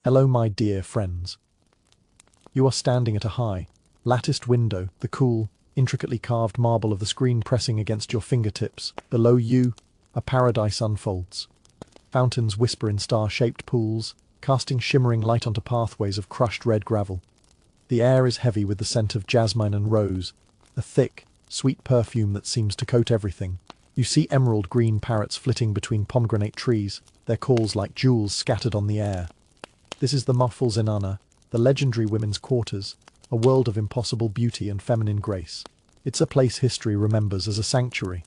Hello, my dear friends. You are standing at a high, latticed window, the cool, intricately carved marble of the screen pressing against your fingertips. Below you, a paradise unfolds. Fountains whisper in star-shaped pools, casting shimmering light onto pathways of crushed red gravel. The air is heavy with the scent of jasmine and rose, a thick, sweet perfume that seems to coat everything. You see emerald green parrots flitting between pomegranate trees, their calls like jewels scattered on the air. This is the Muffle Zenana, the legendary women's quarters, a world of impossible beauty and feminine grace. It's a place history remembers as a sanctuary.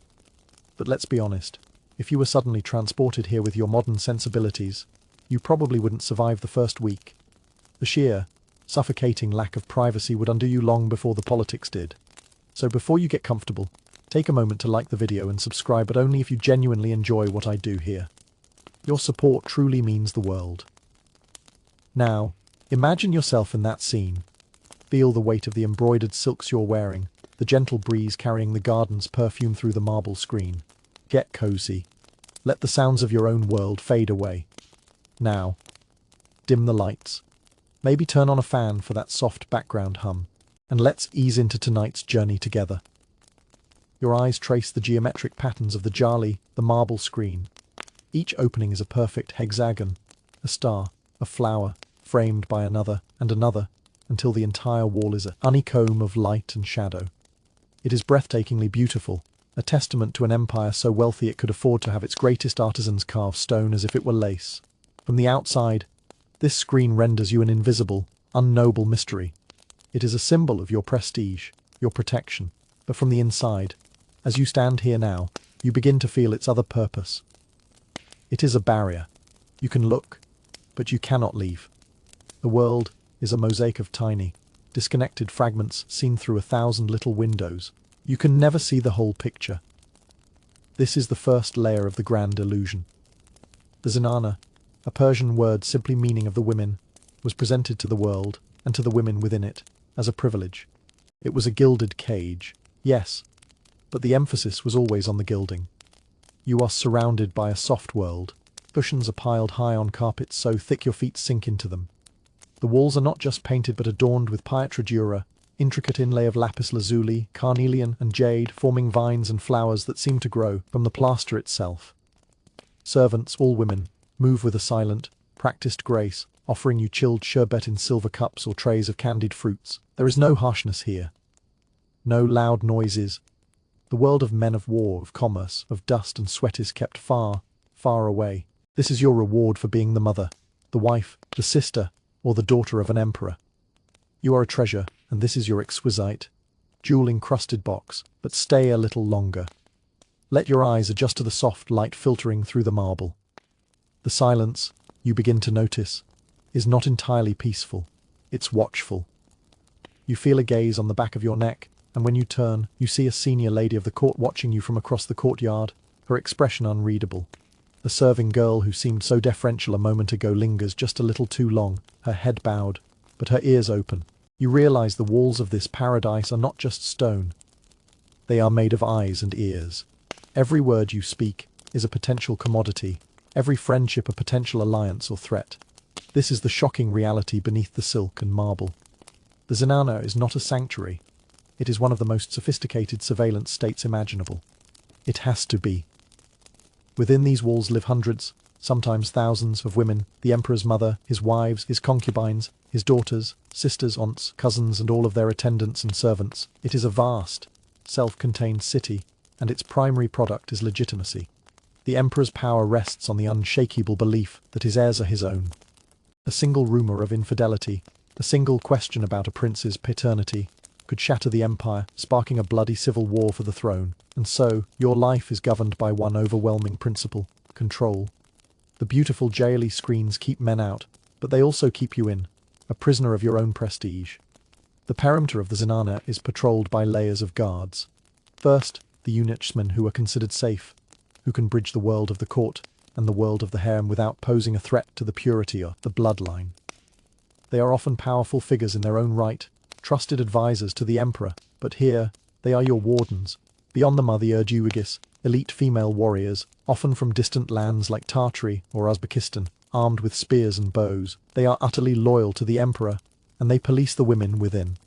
But let's be honest, if you were suddenly transported here with your modern sensibilities, you probably wouldn't survive the first week. The sheer, suffocating lack of privacy would undo you long before the politics did. So before you get comfortable, take a moment to like the video and subscribe, but only if you genuinely enjoy what I do here. Your support truly means the world. Now, imagine yourself in that scene. Feel the weight of the embroidered silks you're wearing, the gentle breeze carrying the garden's perfume through the marble screen. Get cozy. Let the sounds of your own world fade away. Now, dim the lights. Maybe turn on a fan for that soft background hum. And let's ease into tonight's journey together. Your eyes trace the geometric patterns of the jali, the marble screen. Each opening is a perfect hexagon, a star, a flower, framed by another and another, until the entire wall is a honeycomb of light and shadow. It is breathtakingly beautiful, a testament to an empire so wealthy it could afford to have its greatest artisans carve stone as if it were lace. From the outside, this screen renders you an invisible, unknowable mystery. It is a symbol of your prestige, your protection. But from the inside, as you stand here now, you begin to feel its other purpose. It is a barrier. You can look, but you cannot leave. The world is a mosaic of tiny, disconnected fragments seen through 1,000 little windows. You can never see the whole picture. This is the first layer of the grand illusion. The Zenana, a Persian word simply meaning of the women, was presented to the world, and to the women within it, as a privilege. It was a gilded cage, yes, but the emphasis was always on the gilding. You are surrounded by a soft world. Cushions are piled high on carpets so thick your feet sink into them. The walls are not just painted but adorned with pietra dura, intricate inlay of lapis lazuli, carnelian and jade, forming vines and flowers that seem to grow from the plaster itself. Servants, all women, move with a silent, practiced grace, offering you chilled sherbet in silver cups or trays of candied fruits. There is no harshness here. No loud noises. The world of men of war, of commerce, of dust and sweat is kept far, far away. This is your reward for being the mother, the wife, the sister, or the daughter of an emperor. You are a treasure, and this is your exquisite, jewel-encrusted box, but stay a little longer. Let your eyes adjust to the soft light filtering through the marble. The silence, you begin to notice, is not entirely peaceful. It's watchful. You feel a gaze on the back of your neck, and when you turn, you see a senior lady of the court watching you from across the courtyard, her expression unreadable. The serving girl who seemed so deferential a moment ago lingers just a little too long, her head bowed, but her ears open. You realize the walls of this paradise are not just stone. They are made of eyes and ears. Every word you speak is a potential commodity, every friendship a potential alliance or threat. This is the shocking reality beneath the silk and marble. The Zenana is not a sanctuary. It is one of the most sophisticated surveillance states imaginable. It has to be. Within these walls live hundreds, sometimes thousands, of women, the emperor's mother, his wives, his concubines, his daughters, sisters, aunts, cousins, and all of their attendants and servants. It is a vast, self-contained city, and its primary product is legitimacy. The emperor's power rests on the unshakable belief that his heirs are his own. A single rumor of infidelity, a single question about a prince's paternity, could shatter the empire, sparking a bloody civil war for the throne. And so, your life is governed by one overwhelming principle: control. The beautiful jali screens keep men out, but they also keep you in, a prisoner of your own prestige. The perimeter of the Zenana is patrolled by layers of guards. First, the eunuchsmen who are considered safe, who can bridge the world of the court and the world of the harem without posing a threat to the purity or the bloodline. They are often powerful figures in their own right, trusted advisors to the emperor, but here, they are your wardens. Beyond them are the Urduwigis, elite female warriors, often from distant lands like Tartary or Uzbekistan, armed with spears and bows. They are utterly loyal to the emperor, and they police the women within.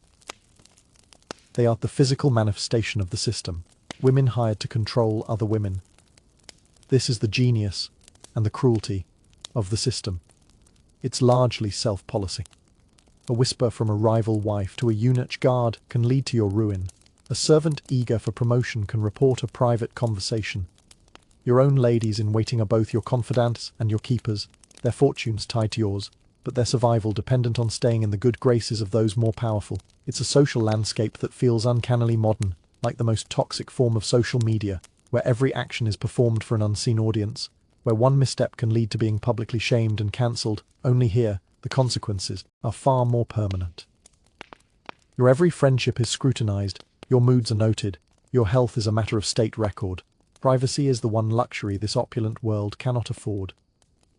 They are the physical manifestation of the system. Women hired to control other women. This is the genius and the cruelty of the system. It's largely self-policy. A whisper from a rival wife to a eunuch guard can lead to your ruin. A servant eager for promotion can report a private conversation. Your own ladies in waiting are both your confidants and your keepers, their fortunes tied to yours, but their survival dependent on staying in the good graces of those more powerful. It's a social landscape that feels uncannily modern, like the most toxic form of social media, where every action is performed for an unseen audience, where one misstep can lead to being publicly shamed and cancelled. Only here, the consequences are far more permanent. Your every friendship is scrutinized, your moods are noted, your health is a matter of state record. Privacy is the one luxury this opulent world cannot afford.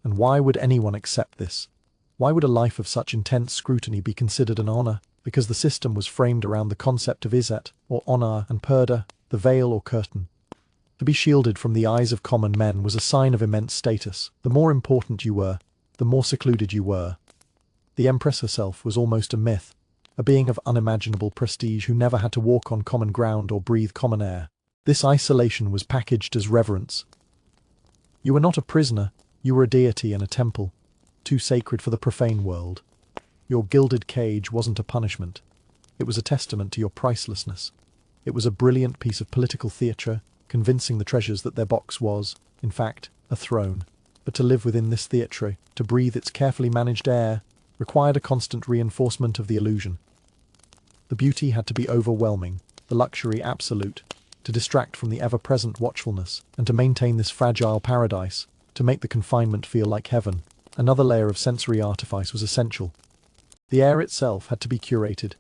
And why would anyone accept this? Why would a life of such intense scrutiny be considered an honor? Because the system was framed around the concept of izzat, or honor, and purdah, the veil or curtain. To be shielded from the eyes of common men was a sign of immense status. The more important you were, the more secluded you were. The Empress herself was almost a myth, a being of unimaginable prestige who never had to walk on common ground or breathe common air. This isolation was packaged as reverence. You were not a prisoner, you were a deity in a temple, too sacred for the profane world. Your gilded cage wasn't a punishment. It was a testament to your pricelessness. It was a brilliant piece of political theatre, convincing the treasures that their box was, in fact, a throne. But to live within this theatre, to breathe its carefully managed air, required a constant reinforcement of the illusion. The beauty had to be overwhelming, the luxury absolute, to distract from the ever-present watchfulness, and to maintain this fragile paradise, to make the confinement feel like heaven. Another layer of sensory artifice was essential. The air itself had to be curated,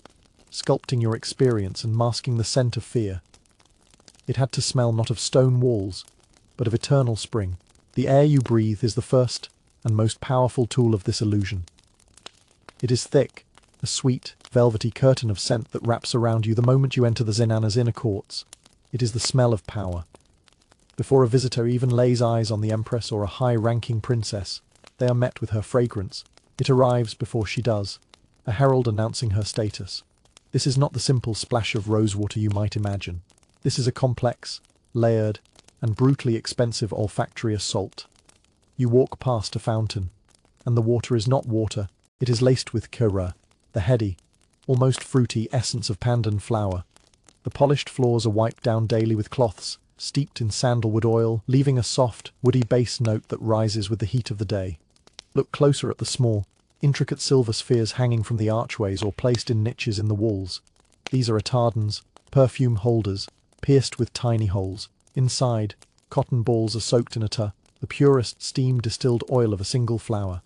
sculpting your experience and masking the scent of fear. It had to smell not of stone walls, but of eternal spring. The air you breathe is the first and most powerful tool of this illusion. It is thick, a sweet, velvety curtain of scent that wraps around you the moment you enter the zenana's inner courts. It is the smell of power. Before a visitor even lays eyes on the Empress or a high-ranking princess, they are met with her fragrance. It arrives before she does, a herald announcing her status. This is not the simple splash of rosewater you might imagine. This is a complex, layered, and brutally expensive olfactory assault. You walk past a fountain, and the water is not water, it is laced with kura, the heady, almost fruity essence of pandan flower. The polished floors are wiped down daily with cloths, steeped in sandalwood oil, leaving a soft, woody bass note that rises with the heat of the day. Look closer at the small, intricate silver spheres hanging from the archways or placed in niches in the walls. These are attardans, perfume holders, pierced with tiny holes. Inside, cotton balls are soaked in attar, the purest steam-distilled oil of a single flower.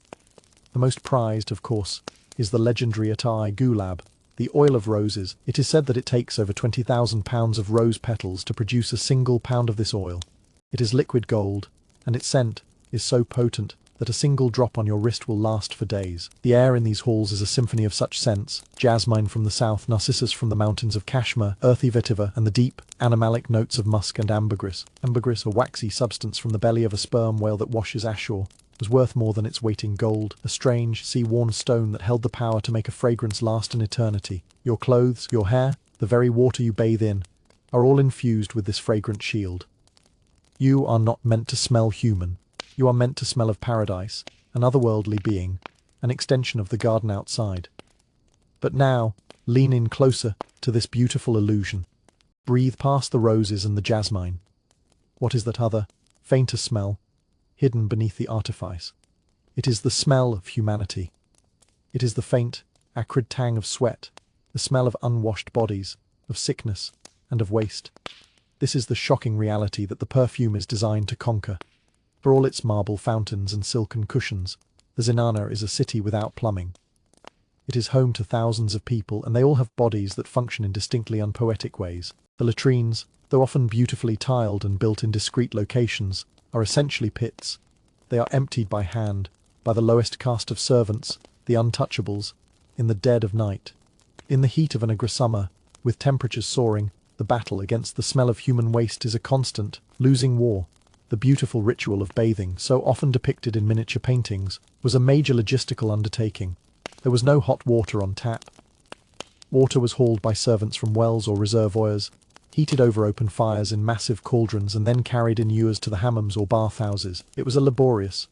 The most prized, of course, is the legendary attar gulab, the oil of roses. It is said that it takes over 20,000 pounds of rose petals to produce a single pound of this oil. It is liquid gold, and its scent is so potent that a single drop on your wrist will last for days. The air in these halls is a symphony of such scents: jasmine from the south, narcissus from the mountains of Kashmir, earthy vetiver, and the deep, animalic notes of musk and ambergris. Ambergris, a waxy substance from the belly of a sperm whale that washes ashore, was worth more than its weight in gold, a strange, sea-worn stone that held the power to make a fragrance last an eternity. Your clothes, your hair, the very water you bathe in, are all infused with this fragrant shield. You are not meant to smell human. You are meant to smell of paradise, an otherworldly being, an extension of the garden outside. But now, lean in closer to this beautiful illusion. Breathe past the roses and the jasmine. What is that other, fainter smell, hidden beneath the artifice? It is the smell of humanity. It is the faint, acrid tang of sweat, the smell of unwashed bodies, of sickness, and of waste. This is the shocking reality that the perfume is designed to conquer. For all its marble fountains and silken cushions, the Zenana is a city without plumbing. It is home to thousands of people, and they all have bodies that function in distinctly unpoetic ways. The latrines, though often beautifully tiled and built in discreet locations, are essentially pits. They are emptied by hand, by the lowest caste of servants, the untouchables, in the dead of night. In the heat of an agri summer, with temperatures soaring, the battle against the smell of human waste is a constant, losing war. The beautiful ritual of bathing, so often depicted in miniature paintings, was a major logistical undertaking. There was no hot water on tap. Water was hauled by servants from wells or reservoirs, heated over open fires in massive cauldrons and then carried in ewers to the hammams or bathhouses. It was a laborious,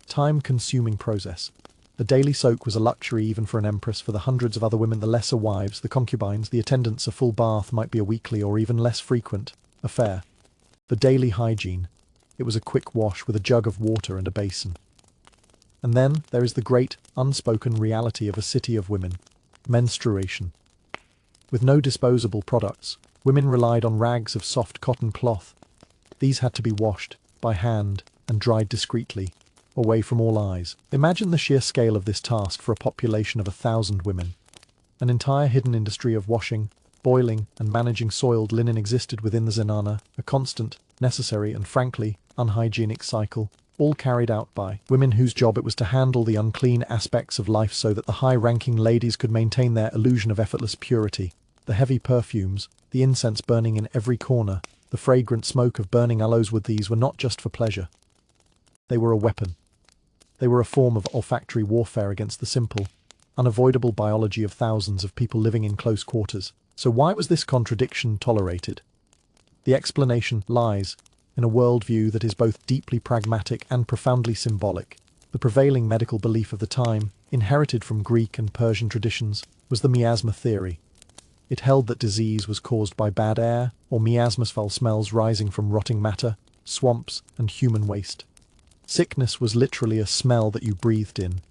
time-consuming process. The daily soak was a luxury even for an empress. For the hundreds of other women, the lesser wives, the concubines, the attendants, a full bath might be a weekly or even less frequent affair. The daily hygiene. It was a quick wash with a jug of water and a basin. And then there is the great, unspoken reality of a city of women. Menstruation. With no disposable products, women relied on rags of soft cotton cloth. These had to be washed, by hand, and dried discreetly, away from all eyes. Imagine the sheer scale of this task for a population of 1,000 women. An entire hidden industry of washing, boiling, and managing soiled linen existed within the zenana, a constant, necessary, and frankly, unhygienic cycle, all carried out by women whose job it was to handle the unclean aspects of life so that the high-ranking ladies could maintain their illusion of effortless purity. The heavy perfumes, the incense burning in every corner, the fragrant smoke of burning aloes wood, these were not just for pleasure. They were a weapon. They were a form of olfactory warfare against the simple, unavoidable biology of thousands of people living in close quarters. So why was this contradiction tolerated? The explanation lies in a worldview that is both deeply pragmatic and profoundly symbolic. The prevailing medical belief of the time, inherited from Greek and Persian traditions, was the miasma theory. It held that disease was caused by bad air or miasmas, foul smells rising from rotting matter, swamps, and human waste. Sickness was literally a smell that you breathed in.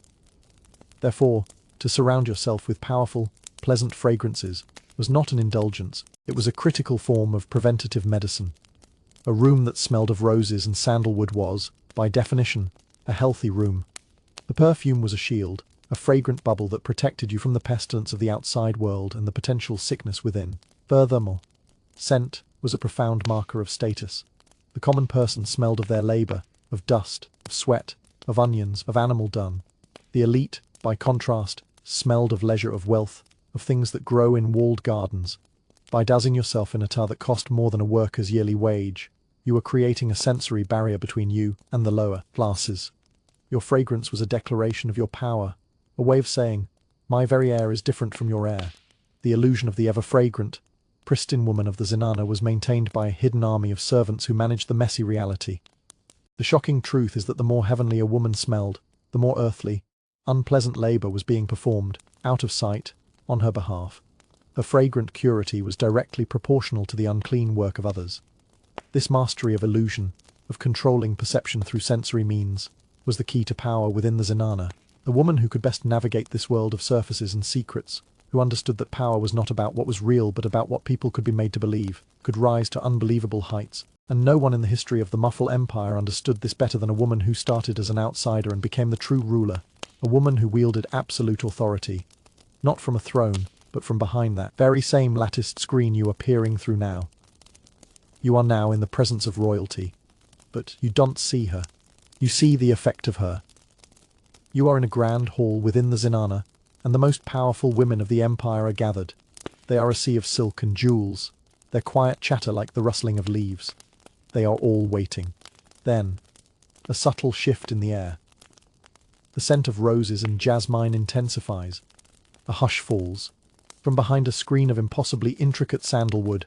Therefore, to surround yourself with powerful, pleasant fragrances was not an indulgence, it was a critical form of preventative medicine. A room that smelled of roses and sandalwood was, by definition, a healthy room. The perfume was a shield, a fragrant bubble that protected you from the pestilence of the outside world and the potential sickness within. Furthermore, scent was a profound marker of status. The common person smelled of their labor, of dust, of sweat, of onions, of animal dung. The elite, by contrast, smelled of leisure, of wealth, of things that grow in walled gardens. By dousing yourself in a tar that cost more than a worker's yearly wage, you were creating a sensory barrier between you and the lower classes. Your fragrance was a declaration of your power, a way of saying, my very air is different from your air. The illusion of the ever-fragrant, pristine woman of the zenana was maintained by a hidden army of servants who managed the messy reality. The shocking truth is that the more heavenly a woman smelled, the more earthly, unpleasant labor was being performed, out of sight, on her behalf. Her fragrant purity was directly proportional to the unclean work of others. This mastery of illusion, of controlling perception through sensory means, was the key to power within the zenana. The woman who could best navigate this world of surfaces and secrets, who understood that power was not about what was real but about what people could be made to believe, could rise to unbelievable heights. And no one in the history of the Mughal Empire understood this better than a woman who started as an outsider and became the true ruler, a woman who wielded absolute authority, not from a throne, but from behind that very same latticed screen you are peering through now. You are now in the presence of royalty, but you don't see her. You see the effect of her. You are in a grand hall within the zenana, and the most powerful women of the empire are gathered. They are a sea of silk and jewels, their quiet chatter like the rustling of leaves. They are all waiting. Then, a subtle shift in the air. The scent of roses and jasmine intensifies. A hush falls. From behind a screen of impossibly intricate sandalwood,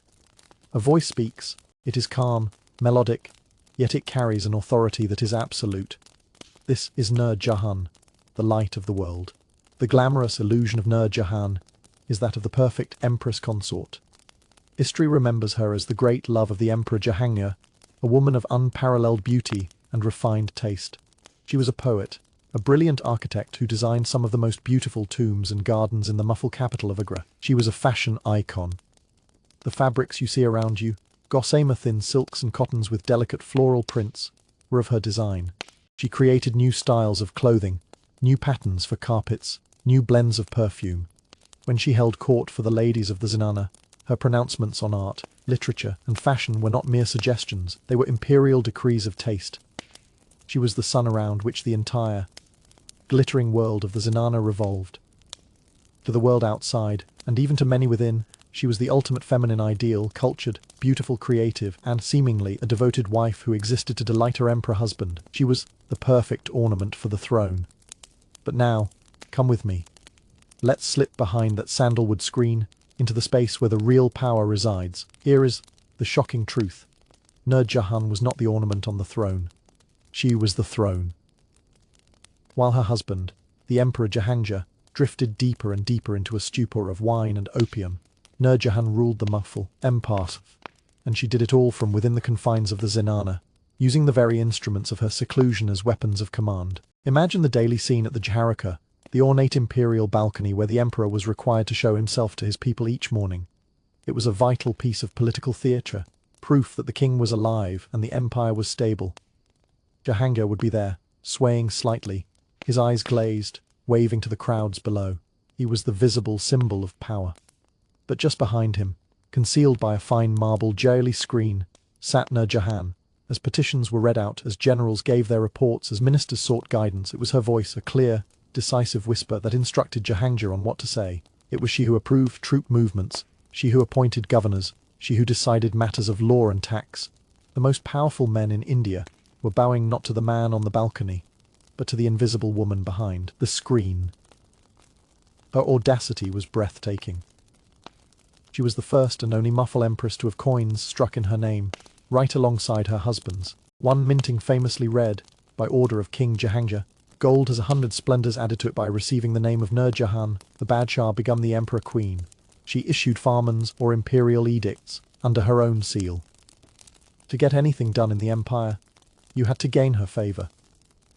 a voice speaks. It is calm, melodic, yet it carries an authority that is absolute. This is Nur Jahan, the light of the world. The glamorous illusion of Nur Jahan is that of the perfect empress consort. History remembers her as the great love of the Emperor Jahangir, a woman of unparalleled beauty and refined taste. She was a poet, a brilliant architect who designed some of the most beautiful tombs and gardens in the Mughal capital of Agra. She was a fashion icon. The fabrics you see around you, gossamer thin silks and cottons with delicate floral prints, were of her design. She created new styles of clothing, new patterns for carpets, new blends of perfume. When she held court for the ladies of the zenana, her pronouncements on art, literature, and fashion were not mere suggestions, they were imperial decrees of taste. She was the sun around which the entire, glittering world of the zenana revolved. To the world outside, and even to many within, She was the ultimate feminine ideal, cultured, beautiful, creative, and seemingly a devoted wife who existed to delight her emperor husband. She was the perfect ornament for the throne. But now, come with me. Let's slip behind that sandalwood screen into the space where the real power resides. Here is the shocking truth. Nur Jahan was not the ornament on the throne. She was the throne. While her husband, the Emperor Jahangir, drifted deeper and deeper into a stupor of wine and opium, Nur Jahan ruled the Mughal Empire, and she did it all from within the confines of the zenana, using the very instruments of her seclusion as weapons of command. Imagine the daily scene at the Jaharaka, the ornate imperial balcony where the emperor was required to show himself to his people each morning. It was a vital piece of political theatre, proof that the king was alive and the empire was stable. Jahangir would be there, swaying slightly, his eyes glazed, waving to the crowds below. He was the visible symbol of power. But just behind him, concealed by a fine marble jewelry screen, sat Nur Jahan. As petitions were read out, as generals gave their reports, as ministers sought guidance, it was her voice, a clear, decisive whisper that instructed Jahangir on what to say. It was she who approved troop movements, she who appointed governors, she who decided matters of law and tax. The most powerful men in India were bowing not to the man on the balcony, but to the invisible woman behind the screen. Her audacity was breathtaking. She was the first and only Mughal empress to have coins struck in her name, right alongside her husband's, one minting famously read, by order of King Jahangir. Gold has 100 splendors added to it by receiving the name of Nur Jahan, the Badshah become the Emperor Queen. She issued farmans or imperial edicts under her own seal. To get anything done in the empire, you had to gain her favour.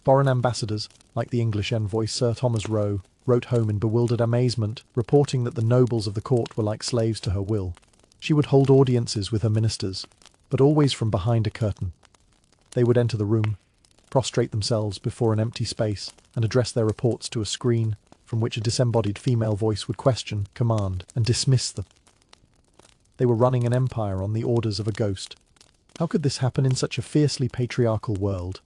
Foreign ambassadors, like the English envoy Sir Thomas Roe, wrote home in bewildered amazement, reporting that the nobles of the court were like slaves to her will. She would hold audiences with her ministers, but always from behind a curtain. They would enter the room, prostrate themselves before an empty space, and address their reports to a screen from which a disembodied female voice would question, command, and dismiss them. They were running an empire on the orders of a ghost. How could this happen in such a fiercely patriarchal world?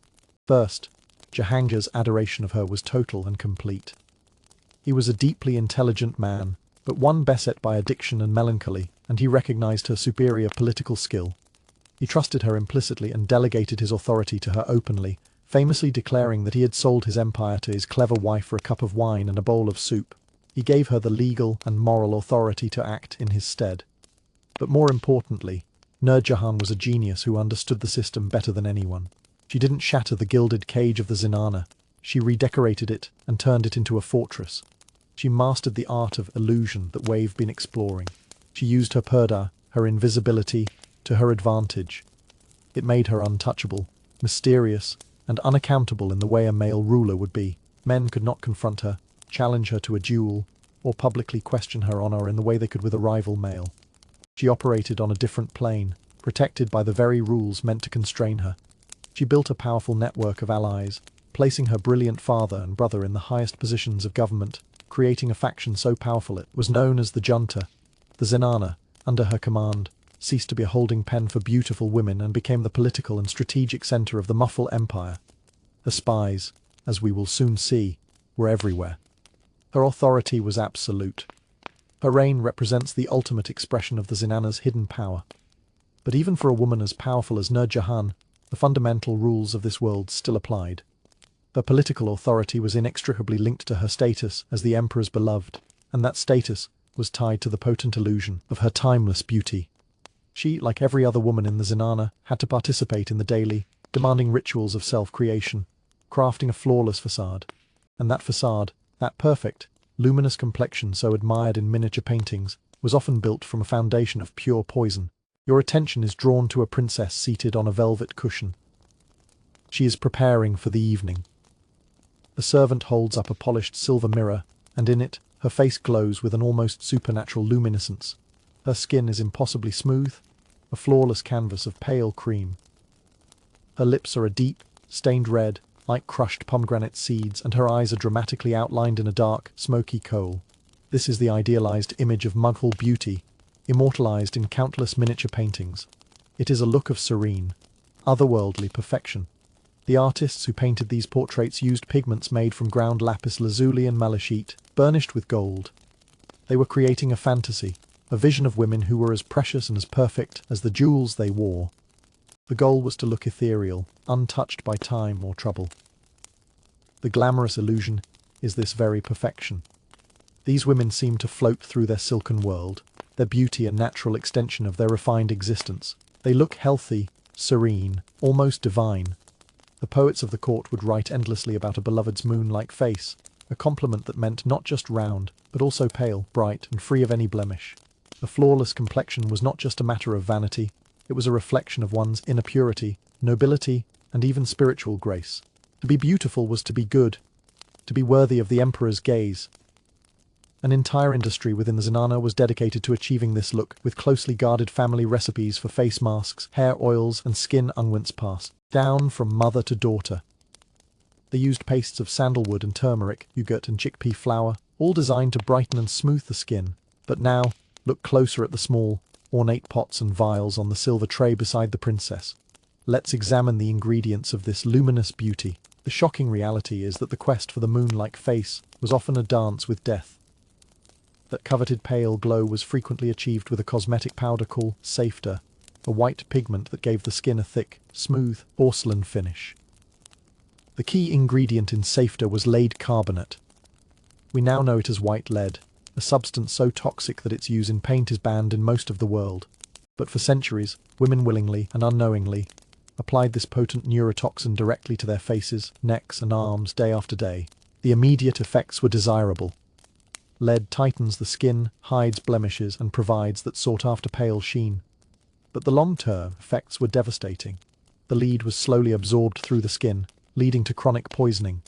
First, Jahangir's adoration of her was total and complete. He was a deeply intelligent man, but one beset by addiction and melancholy, and he recognized her superior political skill. He trusted her implicitly and delegated his authority to her openly, famously declaring that he had sold his empire to his clever wife for a cup of wine and a bowl of soup. He gave her the legal and moral authority to act in his stead. But more importantly, Nur Jahan was a genius who understood the system better than anyone. She didn't shatter the gilded cage of the zenana. She redecorated it and turned it into a fortress. She mastered the art of illusion that we've been exploring. She used her purdah, her invisibility, to her advantage. It made her untouchable, mysterious, and unaccountable in the way a male ruler would be. Men could not confront her, challenge her to a duel, or publicly question her honor in the way they could with a rival male. She operated on a different plane, protected by the very rules meant to constrain her. She built a powerful network of allies, placing her brilliant father and brother in the highest positions of government, creating a faction so powerful it was known as the junta. The zenana, under her command, ceased to be a holding pen for beautiful women and became the political and strategic center of the Mughal Empire. Her spies, as we will soon see, were everywhere. Her authority was absolute. Her reign represents the ultimate expression of the zenana's hidden power. But even for a woman as powerful as Nur Jahan, the fundamental rules of this world still applied. Her political authority was inextricably linked to her status as the emperor's beloved, and that status was tied to the potent illusion of her timeless beauty. She, like every other woman in the zenana, had to participate in the daily, demanding rituals of self-creation, crafting a flawless facade. And that facade, that perfect, luminous complexion so admired in miniature paintings, was often built from a foundation of pure poison. Your attention is drawn to a princess seated on a velvet cushion. She is preparing for the evening. A servant holds up a polished silver mirror, and in it, her face glows with an almost supernatural luminescence. Her skin is impossibly smooth, a flawless canvas of pale cream. Her lips are a deep, stained red, like crushed pomegranate seeds, and her eyes are dramatically outlined in a dark, smoky kohl. This is the idealized image of Mughal beauty, immortalized in countless miniature paintings. It is a look of serene, otherworldly perfection. The artists who painted these portraits used pigments made from ground lapis lazuli and malachite, burnished with gold. They were creating a fantasy, a vision of women who were as precious and as perfect as the jewels they wore. The goal was to look ethereal, untouched by time or trouble. The glamorous illusion is this very perfection. These women seem to float through their silken world, their beauty a natural extension of their refined existence. They look healthy, serene, almost divine. The poets of the court would write endlessly about a beloved's moon-like face, a compliment that meant not just round, but also pale, bright, and free of any blemish. A flawless complexion was not just a matter of vanity, it was a reflection of one's inner purity, nobility, and even spiritual grace. To be beautiful was to be good, to be worthy of the emperor's gaze. An entire industry within the zenana was dedicated to achieving this look, with closely guarded family recipes for face masks, hair oils, and skin unguents passed down from mother to daughter. They used pastes of sandalwood and turmeric, yogurt and chickpea flour, all designed to brighten and smooth the skin. But now, look closer at the small, ornate pots and vials on the silver tray beside the princess. Let's examine the ingredients of this luminous beauty. The shocking reality is that the quest for the moon-like face was often a dance with death. That coveted pale glow was frequently achieved with a cosmetic powder called safter, a white pigment that gave the skin a thick, smooth, porcelain finish. The key ingredient in safter was lead carbonate. We now know it as white lead, a substance so toxic that its use in paint is banned in most of the world. But for centuries, women willingly and unknowingly applied this potent neurotoxin directly to their faces, necks, and arms day after day. The immediate effects were desirable. Lead tightens the skin, hides blemishes, and provides that sought-after pale sheen. But the long-term effects were devastating. The lead was slowly absorbed through the skin, leading to chronic poisoning.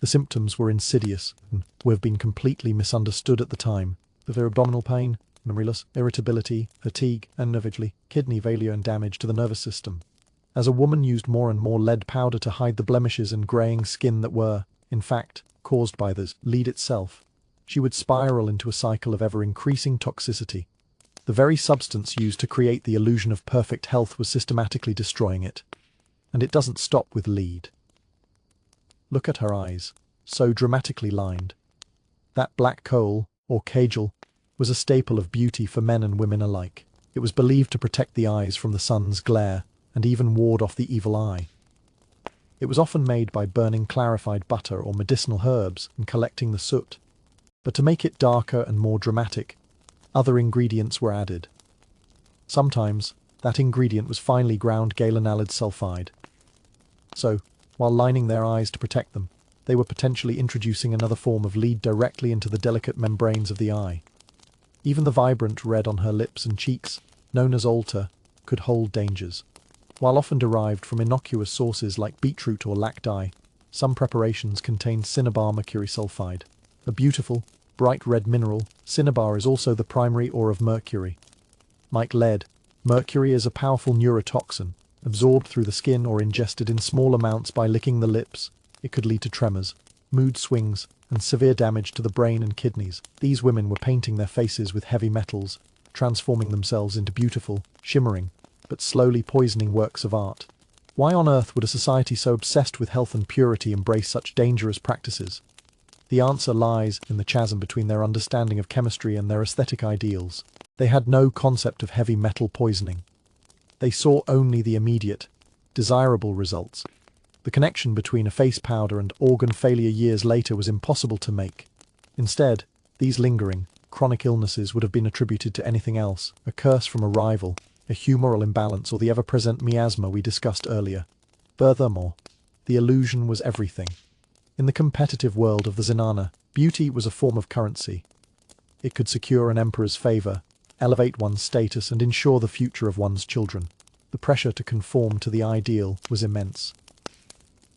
The symptoms were insidious and would have been completely misunderstood at the time. Severe abdominal pain, memory loss, irritability, fatigue, and nervically, kidney failure and damage to the nervous system. As a woman used more and more lead powder to hide the blemishes and greying skin that were, in fact, caused by the lead itself, she would spiral into a cycle of ever-increasing toxicity. The very substance used to create the illusion of perfect health was systematically destroying it. And it doesn't stop with lead. Look at her eyes, so dramatically lined. That black kohl, or kajal, was a staple of beauty for men and women alike. It was believed to protect the eyes from the sun's glare, and even ward off the evil eye. It was often made by burning clarified butter or medicinal herbs and collecting the soot. But to make it darker and more dramatic, other ingredients were added. Sometimes, that ingredient was finely ground eyelid sulfide. So, while lining their eyes to protect them, they were potentially introducing another form of lead directly into the delicate membranes of the eye. Even the vibrant red on her lips and cheeks, known as altar, could hold dangers. While often derived from innocuous sources like beetroot or lac dye, some preparations contained cinnabar mercury sulfide. A beautiful, bright red mineral, cinnabar is also the primary ore of mercury. Like lead, mercury is a powerful neurotoxin. Absorbed through the skin or ingested in small amounts by licking the lips, it could lead to tremors, mood swings, and severe damage to the brain and kidneys. These women were painting their faces with heavy metals, transforming themselves into beautiful, shimmering, but slowly poisoning works of art. Why on earth would a society so obsessed with health and purity embrace such dangerous practices? The answer lies in the chasm between their understanding of chemistry and their aesthetic ideals. They had no concept of heavy metal poisoning. They saw only the immediate, desirable results. The connection between a face powder and organ failure years later was impossible to make. Instead, these lingering, chronic illnesses would have been attributed to anything else, a curse from a rival, a humoral imbalance, or the ever-present miasma we discussed earlier. Furthermore, the illusion was everything. In the competitive world of the zenana, beauty was a form of currency. It could secure an emperor's favor, elevate one's status, and ensure the future of one's children. The pressure to conform to the ideal was immense.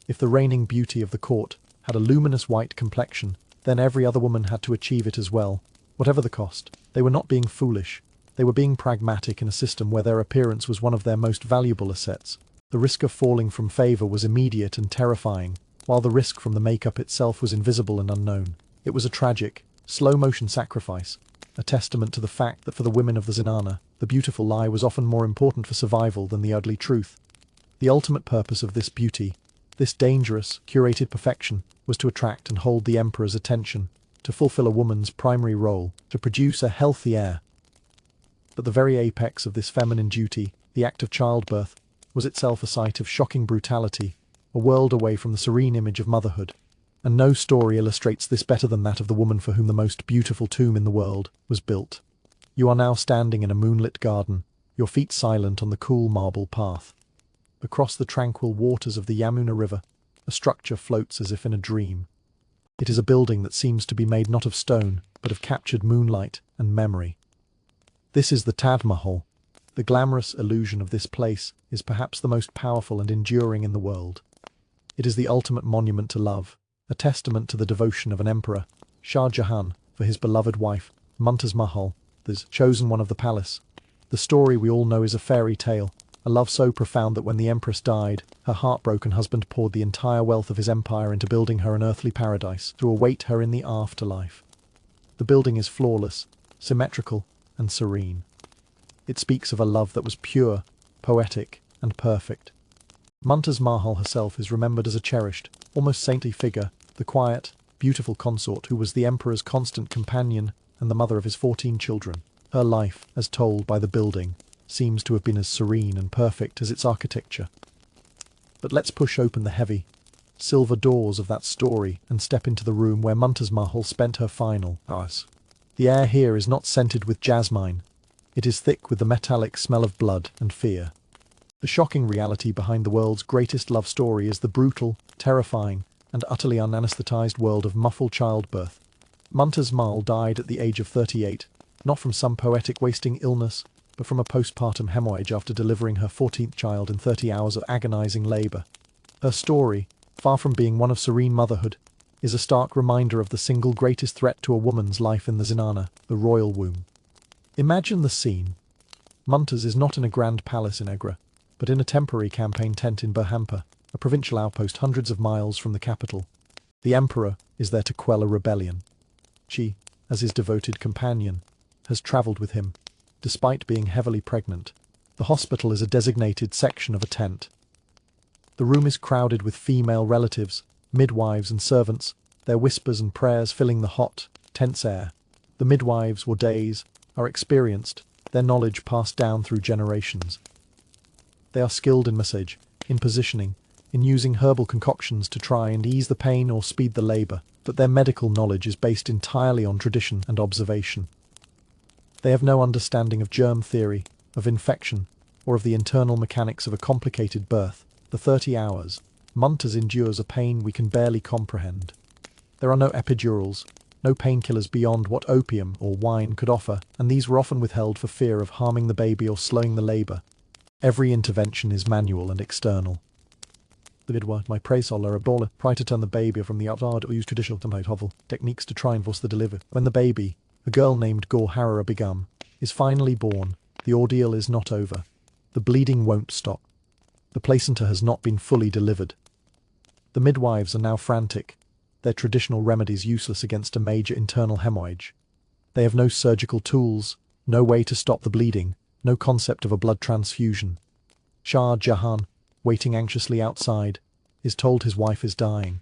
If the reigning beauty of the court had a luminous white complexion, then every other woman had to achieve it as well, whatever the cost. They were not being foolish. They were being pragmatic in a system where their appearance was one of their most valuable assets. The risk of falling from favor was immediate and terrifying, while the risk from the makeup itself was invisible and unknown. It was a tragic, slow-motion sacrifice, a testament to the fact that for the women of the zenana, the beautiful lie was often more important for survival than the ugly truth. The ultimate purpose of this beauty, this dangerous, curated perfection, was to attract and hold the emperor's attention, to fulfill a woman's primary role, to produce a healthy heir. But the very apex of this feminine duty, the act of childbirth, was itself a sight of shocking brutality, a world away from the serene image of motherhood. And no story illustrates this better than that of the woman for whom the most beautiful tomb in the world was built. You are now standing in a moonlit garden, your feet silent on the cool marble path. Across the tranquil waters of the Yamuna River, a structure floats as if in a dream. It is a building that seems to be made not of stone, but of captured moonlight and memory. This is the Taj Mahal. The glamorous illusion of this place is perhaps the most powerful and enduring in the world. It is the ultimate monument to love, a testament to the devotion of an emperor, Shah Jahan, for his beloved wife, Mumtaz Mahal, the chosen one of the palace. The story we all know is a fairy tale, a love so profound that when the empress died, her heartbroken husband poured the entire wealth of his empire into building her an earthly paradise to await her in the afterlife. The building is flawless, symmetrical, and serene. It speaks of a love that was pure, poetic, and perfect. Mumtaz Mahal herself is remembered as a cherished, almost saintly figure, the quiet, beautiful consort who was the emperor's constant companion and the mother of his 14 children. Her life, as told by the building, seems to have been as serene and perfect as its architecture. But let's push open the heavy, silver doors of that story and step into the room where Mumtaz Mahal spent her final hours. The air here is not scented with jasmine. It is thick with the metallic smell of blood and fear. The shocking reality behind the world's greatest love story is the brutal, terrifying, and utterly unanesthetized world of muffled childbirth. Mumtaz Mahal died at the age of 38, not from some poetic wasting illness, but from a postpartum hemorrhage after delivering her 14th child in 30 hours of agonizing labor. Her story, far from being one of serene motherhood, is a stark reminder of the single greatest threat to a woman's life in the zenana, the royal womb. Imagine the scene. Mumtaz is not in a grand palace in Agra, but in a temporary campaign tent in Berhampur, a provincial outpost hundreds of miles from the capital. The emperor is there to quell a rebellion. She, as his devoted companion, has travelled with him, despite being heavily pregnant. The hospital is a designated section of a tent. The room is crowded with female relatives, midwives and servants, their whispers and prayers filling the hot, tense air. The midwives, or days, are experienced, their knowledge passed down through generations. They are skilled in massage, in positioning, in using herbal concoctions to try and ease the pain or speed the labour, but their medical knowledge is based entirely on tradition and observation. They have no understanding of germ theory, of infection, or of the internal mechanics of a complicated birth. For 30 hours, Mumtaz endures a pain we can barely comprehend. There are no epidurals, no painkillers beyond what opium or wine could offer, and these were often withheld for fear of harming the baby or slowing the labour. Every intervention is manual and external. The midwife might pray solar abola, try to turn the baby from the outside or use traditional template hovel techniques to try and force the delivery. When the baby, a girl named Gorhara Begum, is finally born, the ordeal is not over. The bleeding won't stop. The placenta has not been fully delivered. The midwives are now frantic, their traditional remedies useless against a major internal hemorrhage. They have no surgical tools, no way to stop the bleeding, no concept of a blood transfusion. Shah Jahan, waiting anxiously outside, is told his wife is dying.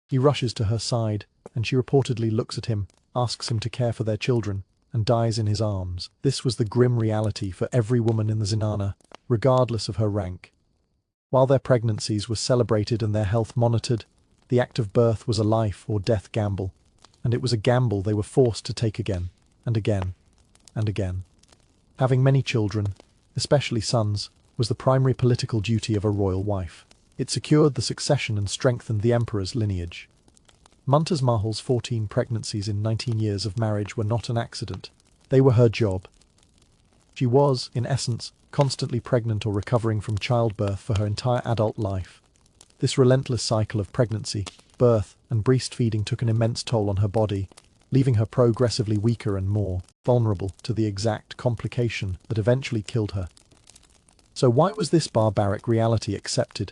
He rushes to her side, and she reportedly looks at him, asks him to care for their children, and dies in his arms. This was the grim reality for every woman in the zenana, regardless of her rank. While their pregnancies were celebrated and their health monitored, the act of birth was a life or death gamble, and it was a gamble they were forced to take again, and again, and again. Having many children, especially sons, was the primary political duty of a royal wife. It secured the succession and strengthened the emperor's lineage. Mumtaz Mahal's 14 pregnancies in 19 years of marriage were not an accident. They were her job. She was, in essence, constantly pregnant or recovering from childbirth for her entire adult life. This relentless cycle of pregnancy, birth, and breastfeeding took an immense toll on her body, leaving her progressively weaker and more vulnerable to the exact complication that eventually killed her. So why was this barbaric reality accepted?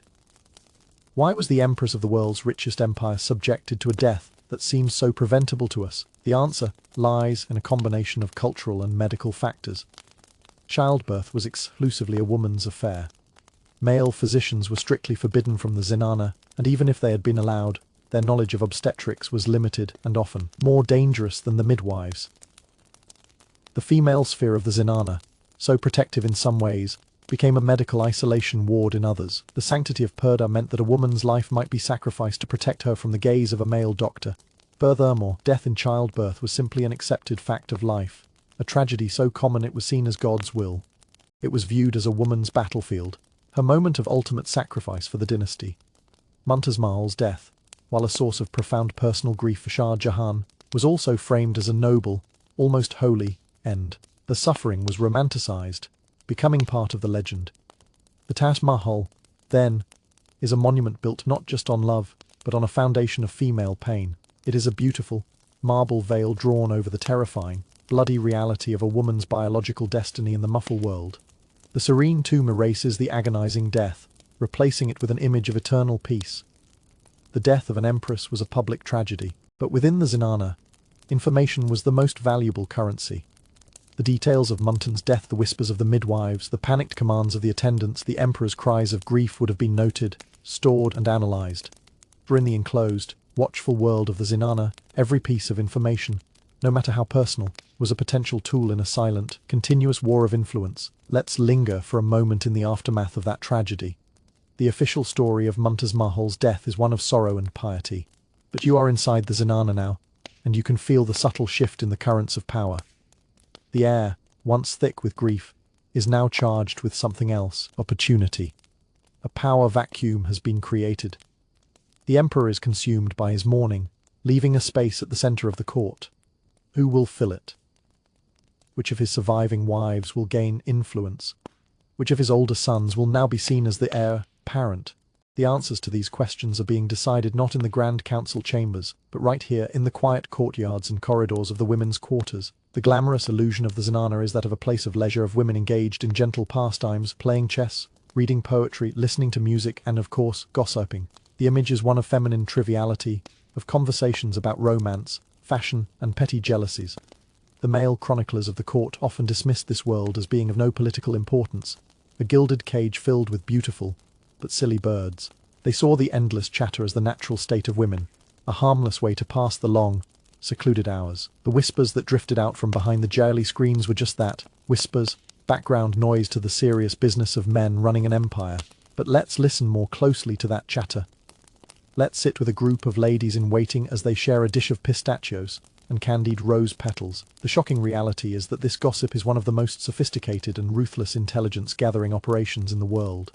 Why was the empress of the world's richest empire subjected to a death that seems so preventable to us? The answer lies in a combination of cultural and medical factors. Childbirth was exclusively a woman's affair. Male physicians were strictly forbidden from the zenana, and even if they had been allowed, their knowledge of obstetrics was limited and often more dangerous than the midwives. The female sphere of the zenana, so protective in some ways, became a medical isolation ward in others. The sanctity of Purdah meant that a woman's life might be sacrificed to protect her from the gaze of a male doctor. Furthermore, death in childbirth was simply an accepted fact of life, a tragedy so common it was seen as God's will. It was viewed as a woman's battlefield, her moment of ultimate sacrifice for the dynasty. Mumtaz Mahal's death, while a source of profound personal grief for Shah Jahan, was also framed as a noble, almost holy, end. The suffering was romanticized, becoming part of the legend. The Taj Mahal, then, is a monument built not just on love, but on a foundation of female pain. It is a beautiful, marble veil drawn over the terrifying, bloody reality of a woman's biological destiny in the Mughal world. The serene tomb erases the agonizing death, replacing it with an image of eternal peace. The death of an empress was a public tragedy, but within the zenana, information was the most valuable currency. The details of Mumtaz's death, the whispers of the midwives, the panicked commands of the attendants, the emperor's cries of grief would have been noted, stored and analyzed. For in the enclosed, watchful world of the zenana, every piece of information, no matter how personal, was a potential tool in a silent, continuous war of influence. Let's linger for a moment in the aftermath of that tragedy. The official story of Mumtaz Mahal's death is one of sorrow and piety. But you are inside the zenana now, and you can feel the subtle shift in the currents of power. The air, once thick with grief, is now charged with something else, opportunity. A power vacuum has been created. The emperor is consumed by his mourning, leaving a space at the center of the court. Who will fill it? Which of his surviving wives will gain influence? Which of his older sons will now be seen as the heir apparent? The answers to these questions are being decided not in the Grand Council chambers, but right here in the quiet courtyards and corridors of the women's quarters. The glamorous illusion of the zenana is that of a place of leisure, of women engaged in gentle pastimes, playing chess, reading poetry, listening to music, and of course, gossiping. The image is one of feminine triviality, of conversations about romance, fashion, and petty jealousies. The male chroniclers of the court often dismissed this world as being of no political importance, a gilded cage filled with beautiful, but silly birds. They saw the endless chatter as the natural state of women, a harmless way to pass the long, secluded hours. The whispers that drifted out from behind the jowly screens were just that, whispers, background noise to the serious business of men running an empire. But let's listen more closely to that chatter. Let's sit with a group of ladies in waiting as they share a dish of pistachios and candied rose petals. The shocking reality is that this gossip is one of the most sophisticated and ruthless intelligence-gathering operations in the world.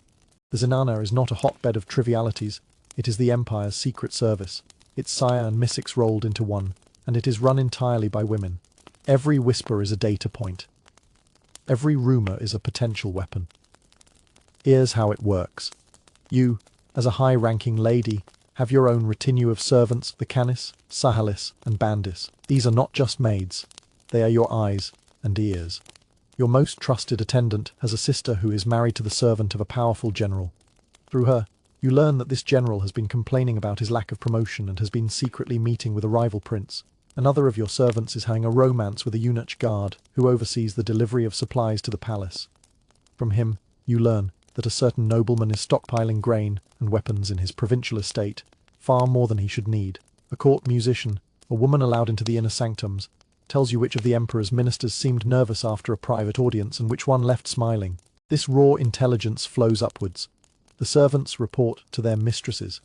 The zenana is not a hotbed of trivialities, it is the empire's secret service, its sire and mystics rolled into one, and it is run entirely by women. Every whisper is a data point. Every rumor is a potential weapon. Here's how it works. You, as a high-ranking lady, have your own retinue of servants, the canis, sahalis, and bandis. These are not just maids. They are your eyes and ears. Your most trusted attendant has a sister who is married to the servant of a powerful general. Through her, you learn that this general has been complaining about his lack of promotion and has been secretly meeting with a rival prince. Another of your servants is having a romance with a eunuch guard who oversees the delivery of supplies to the palace. From him, you learn that a certain nobleman is stockpiling grain and weapons in his provincial estate, far more than he should need. A court musician, a woman allowed into the inner sanctums, tells you which of the emperor's ministers seemed nervous after a private audience and which one left smiling. This raw intelligence flows upwards. The servants report to their mistresses.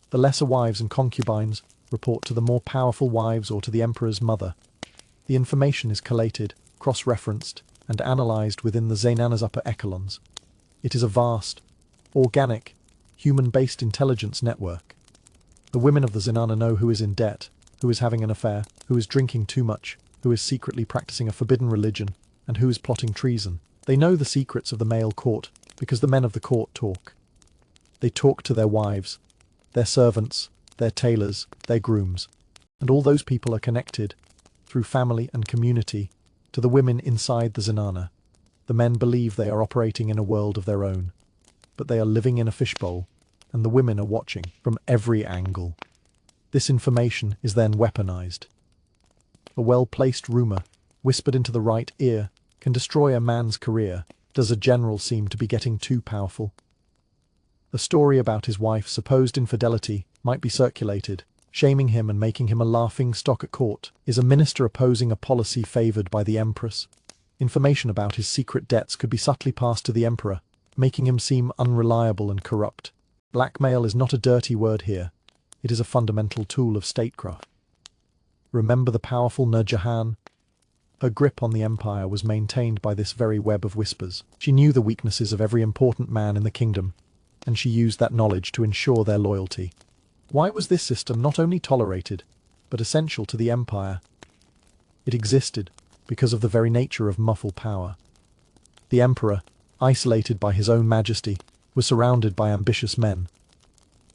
The lesser wives and concubines report to the more powerful wives or to the emperor's mother. The information is collated, cross-referenced, and analyzed within the zenana's upper echelons. It is a vast, organic, human-based intelligence network. The women of the zenana know who is in debt, who is having an affair, who is drinking too much, who is secretly practicing a forbidden religion, and who is plotting treason. They know the secrets of the male court because the men of the court talk. They talk to their wives, their servants, their tailors, their grooms. And all those people are connected, through family and community, to the women inside the zenana. The men believe they are operating in a world of their own, but they are living in a fishbowl, and the women are watching from every angle. This information is then weaponized. A well-placed rumor, whispered into the right ear, can destroy a man's career. Does a general seem to be getting too powerful? A story about his wife's supposed infidelity might be circulated, shaming him and making him a laughing stock at court. Is a minister opposing a policy favored by the empress? Information about his secret debts could be subtly passed to the emperor, making him seem unreliable and corrupt. Blackmail is not a dirty word here. It is a fundamental tool of statecraft. Remember the powerful Nur Jahan? Her grip on the empire was maintained by this very web of whispers. She knew the weaknesses of every important man in the kingdom, and she used that knowledge to ensure their loyalty. Why was this system not only tolerated, but essential to the empire? It existed because of the very nature of muffled power. The emperor, isolated by his own majesty, was surrounded by ambitious men.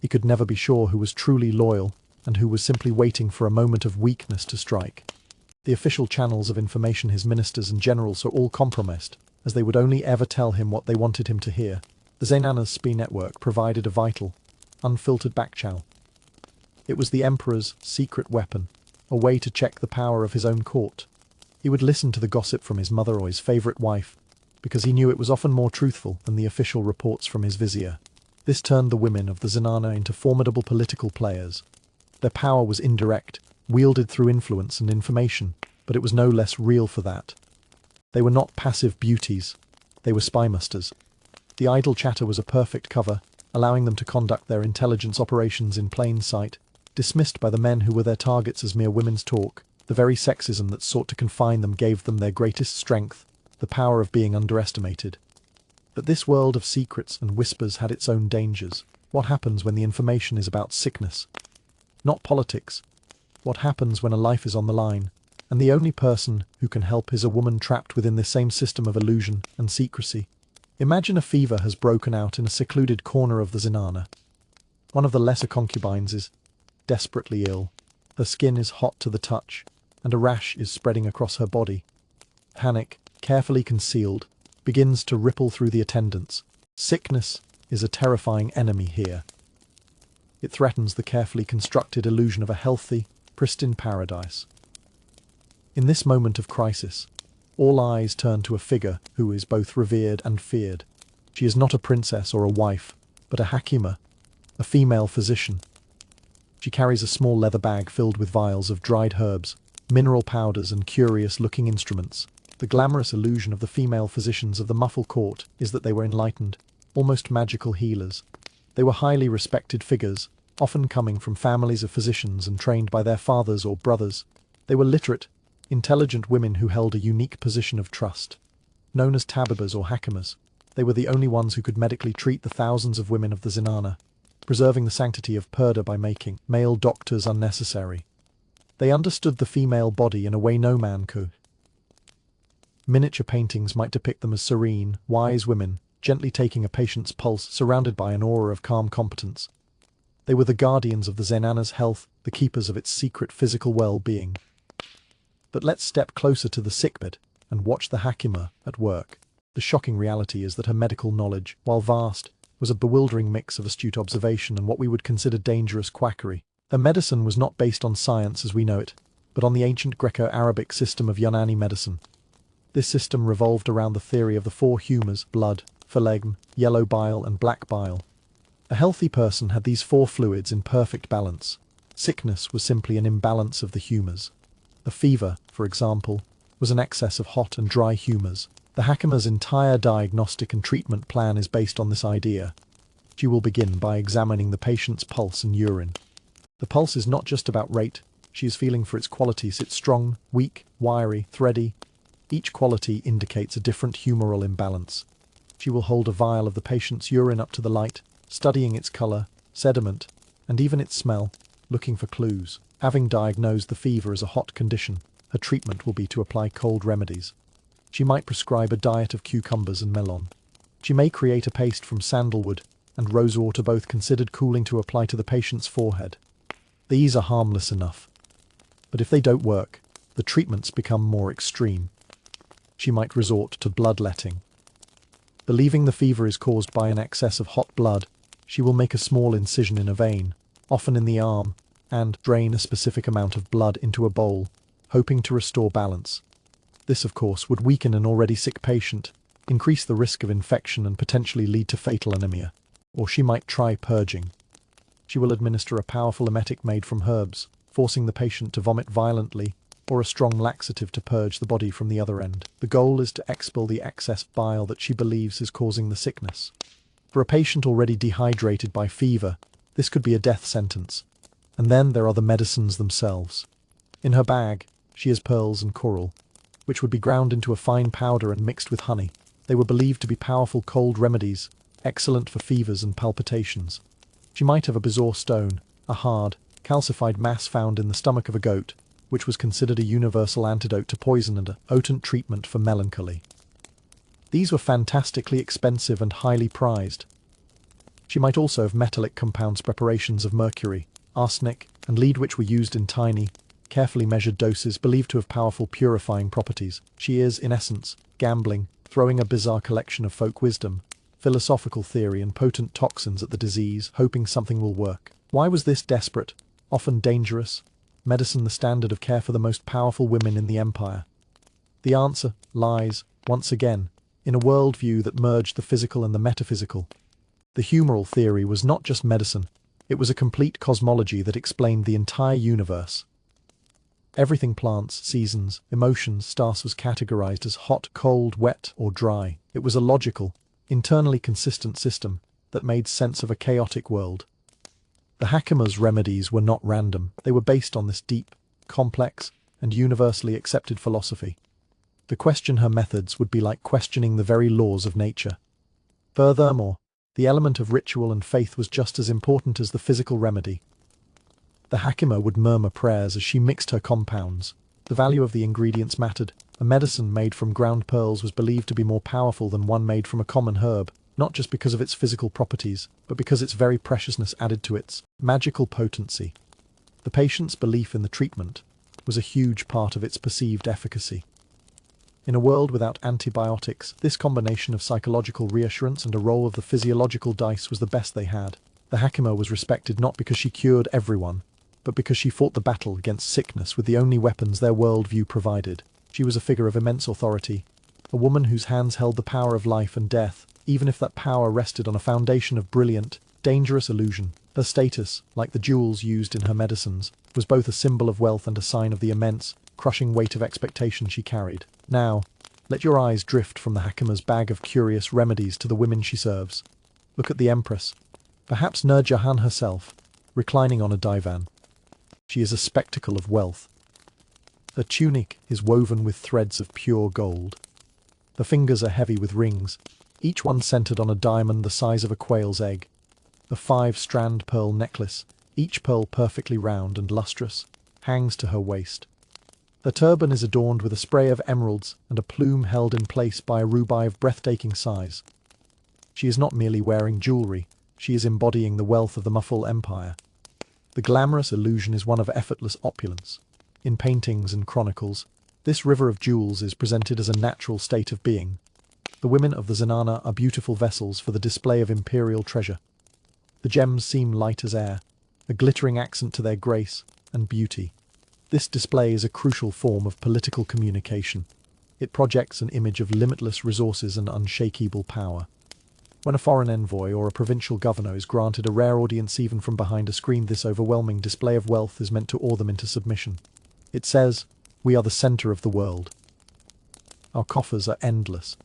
He could never be sure who was truly loyal and who was simply waiting for a moment of weakness to strike. The official channels of information, his ministers and generals, are all compromised, as they would only ever tell him what they wanted him to hear. The Zainana's spy network provided a vital, unfiltered backchannel. It was the emperor's secret weapon, a way to check the power of his own court. He would listen to the gossip from his mother or his favorite wife, because he knew it was often more truthful than the official reports from his vizier. This turned the women of the Zenana into formidable political players. Their power was indirect, wielded through influence and information, but it was no less real for that. They were not passive beauties, they were spymasters. The idle chatter was a perfect cover, allowing them to conduct their intelligence operations in plain sight, dismissed by the men who were their targets as mere women's talk. The very sexism that sought to confine them gave them their greatest strength, the power of being underestimated. But this world of secrets and whispers had its own dangers. What happens when the information is about sickness? Not politics. What happens when a life is on the line, and the only person who can help is a woman trapped within this same system of illusion and secrecy? Imagine a fever has broken out in a secluded corner of the Zenana. One of the lesser concubines is desperately ill. Her skin is hot to the touch, and a rash is spreading across her body. Panic, carefully concealed, begins to ripple through the attendants. Sickness is a terrifying enemy here. It threatens the carefully constructed illusion of a healthy, pristine paradise. In this moment of crisis, all eyes turn to a figure who is both revered and feared. She is not a princess or a wife, but a hakima, a female physician. She carries a small leather bag filled with vials of dried herbs, mineral powders and curious-looking instruments. The glamorous illusion of the female physicians of the Muffle court is that they were enlightened, almost magical healers. They were highly respected figures, often coming from families of physicians and trained by their fathers or brothers. They were literate, intelligent women who held a unique position of trust. Known as tabibas or hakimas, they were the only ones who could medically treat the thousands of women of the Zenana, preserving the sanctity of Purdah by making male doctors unnecessary. They understood the female body in a way no man could. Miniature paintings might depict them as serene, wise women, gently taking a patient's pulse, surrounded by an aura of calm competence. They were the guardians of the Zenana's health, the keepers of its secret physical well-being. But let's step closer to the sickbed and watch the Hakima at work. The shocking reality is that her medical knowledge, while vast, was a bewildering mix of astute observation and what we would consider dangerous quackery. Her medicine was not based on science as we know it, but on the ancient Greco-Arabic system of Yunani medicine. This system revolved around the theory of the four humours: blood, phlegm, yellow bile and black bile. A healthy person had these four fluids in perfect balance. Sickness was simply an imbalance of the humours. A fever, for example, was an excess of hot and dry humours. The Hakima's entire diagnostic and treatment plan is based on this idea. She will begin by examining the patient's pulse and urine. The pulse is not just about rate, she is feeling for its qualities. It's strong, weak, wiry, thready. Each quality indicates a different humoral imbalance. She will hold a vial of the patient's urine up to the light, studying its colour, sediment, and even its smell, looking for clues. Having diagnosed the fever as a hot condition, her treatment will be to apply cold remedies. She might prescribe a diet of cucumbers and melon. She may create a paste from sandalwood and rosewater, both considered cooling, to apply to the patient's forehead. These are harmless enough. But if they don't work, the treatments become more extreme. She might resort to bloodletting. Believing the fever is caused by an excess of hot blood, she will make a small incision in a vein, often in the arm, and drain a specific amount of blood into a bowl, hoping to restore balance. This, of course, would weaken an already sick patient, increase the risk of infection and potentially lead to fatal anemia. Or she might try purging. She will administer a powerful emetic made from herbs, forcing the patient to vomit violently, or a strong laxative to purge the body from the other end. The goal is to expel the excess bile that she believes is causing the sickness. For a patient already dehydrated by fever, this could be a death sentence. And then there are the medicines themselves. In her bag, she has pearls and coral, which would be ground into a fine powder and mixed with honey. They were believed to be powerful cold remedies, excellent for fevers and palpitations. She might have a bezoar stone, a hard, calcified mass found in the stomach of a goat, which was considered a universal antidote to poison and a potent treatment for melancholy. These were fantastically expensive and highly prized. She might also have metallic compounds, preparations of mercury, arsenic, and lead, which were used in tiny, carefully measured doses believed to have powerful purifying properties. She is, in essence, gambling, throwing a bizarre collection of folk wisdom, philosophical theory and potent toxins at the disease, hoping something will work. Why was this desperate, often dangerous, medicine the standard of care for the most powerful women in the empire? The answer lies, once again, in a worldview that merged the physical and the metaphysical. The humoral theory was not just medicine, it was a complete cosmology that explained the entire universe. Everything, plants, seasons, emotions, stars, was categorized as hot, cold, wet, or dry. It was a logical, internally consistent system that made sense of a chaotic world. The Hakima's remedies were not random, they were based on this deep, complex, and universally accepted philosophy. To question her methods would be like questioning the very laws of nature. Furthermore, the element of ritual and faith was just as important as the physical remedy. The Hakima would murmur prayers as she mixed her compounds. The value of the ingredients mattered. A medicine made from ground pearls was believed to be more powerful than one made from a common herb, not just because of its physical properties, but because its very preciousness added to its magical potency. The patient's belief in the treatment was a huge part of its perceived efficacy. In a world without antibiotics, this combination of psychological reassurance and a roll of the physiological dice was the best they had. The Hakima was respected not because she cured everyone, but because she fought the battle against sickness with the only weapons their worldview provided. She was a figure of immense authority, a woman whose hands held the power of life and death, even if that power rested on a foundation of brilliant, dangerous illusion. Her status, like the jewels used in her medicines, was both a symbol of wealth and a sign of the immense, crushing weight of expectation she carried. Now, let your eyes drift from the Hakima's bag of curious remedies to the women she serves. Look at the Empress, perhaps Nur Jahan herself, reclining on a divan. She is a spectacle of wealth. Her tunic is woven with threads of pure gold. Her fingers are heavy with rings, each one centered on a diamond the size of a quail's egg. A 5-strand pearl necklace, each pearl perfectly round and lustrous, hangs to her waist. Her turban is adorned with a spray of emeralds and a plume held in place by a ruby of breathtaking size. She is not merely wearing jewelry, she is embodying the wealth of the Mughal Empire. The glamorous illusion is one of effortless opulence. In paintings and chronicles, this river of jewels is presented as a natural state of being. The women of the Zenana are beautiful vessels for the display of imperial treasure. The gems seem light as air, a glittering accent to their grace and beauty. This display is a crucial form of political communication. It projects an image of limitless resources and unshakable power. When a foreign envoy or a provincial governor is granted a rare audience even from behind a screen, this overwhelming display of wealth is meant to awe them into submission. It says, "We are the center of the world. Our coffers are endless.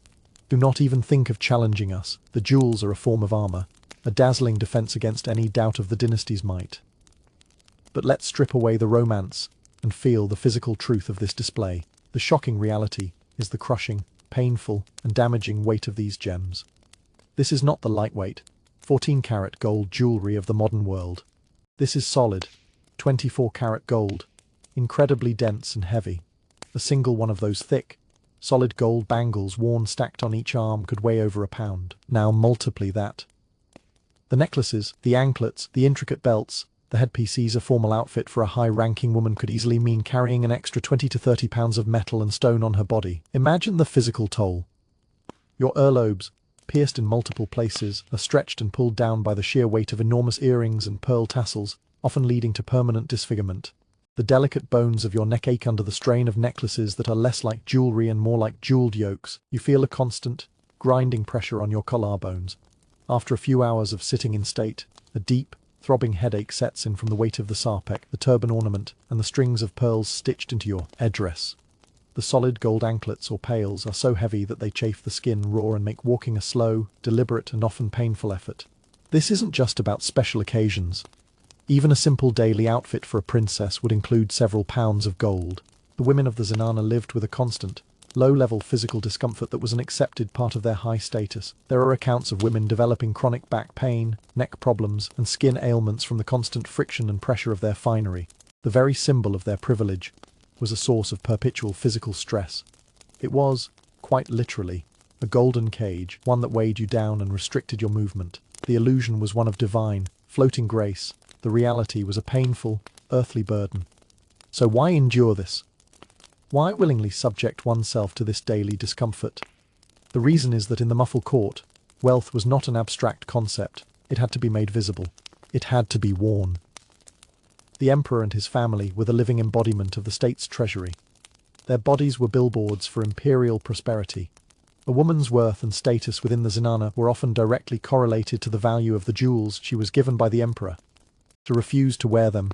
Do not even think of challenging us. The jewels are a form of armor, a dazzling defense against any doubt of the dynasty's might." But let's strip away the romance and feel the physical truth of this display. The shocking reality is the crushing, painful, and damaging weight of these gems. This is not the lightweight, 14-karat gold jewelry of the modern world. This is solid, 24-karat gold, incredibly dense and heavy. A single one of those thick, solid gold bangles worn stacked on each arm could weigh over a pound. Now multiply that. The necklaces, the anklets, the intricate belts, the headpieces, a formal outfit for a high-ranking woman could easily mean carrying an extra 20 to 30 pounds of metal and stone on her body. Imagine the physical toll. Your earlobes, pierced in multiple places, are stretched and pulled down by the sheer weight of enormous earrings and pearl tassels, often leading to permanent disfigurement. The delicate bones of your neck ache under the strain of necklaces that are less like jewelry and more like jeweled yokes. You feel a constant, grinding pressure on your collarbones. After a few hours of sitting in state, a deep, throbbing headache sets in from the weight of the sarpek, the turban ornament, and the strings of pearls stitched into your headdress. The solid gold anklets or pails are so heavy that they chafe the skin raw and make walking a slow, deliberate, and often painful effort. This isn't just about special occasions. Even a simple daily outfit for a princess would include several pounds of gold. The women of the zenana lived with a constant, low-level physical discomfort that was an accepted part of their high status. There are accounts of women developing chronic back pain, neck problems, and skin ailments from the constant friction and pressure of their finery. The very symbol of their privilege was a source of perpetual physical stress. It was, quite literally, a golden cage, one that weighed you down and restricted your movement. The illusion was one of divine, floating grace. The reality was a painful, earthly burden. So why endure this? Why willingly subject oneself to this daily discomfort? The reason is that in the Muffle court, wealth was not an abstract concept. It had to be made visible. It had to be worn. The emperor and his family were the living embodiment of the state's treasury. Their bodies were billboards for imperial prosperity. A woman's worth and status within the zenana were often directly correlated to the value of the jewels she was given by the emperor. To refuse to wear them,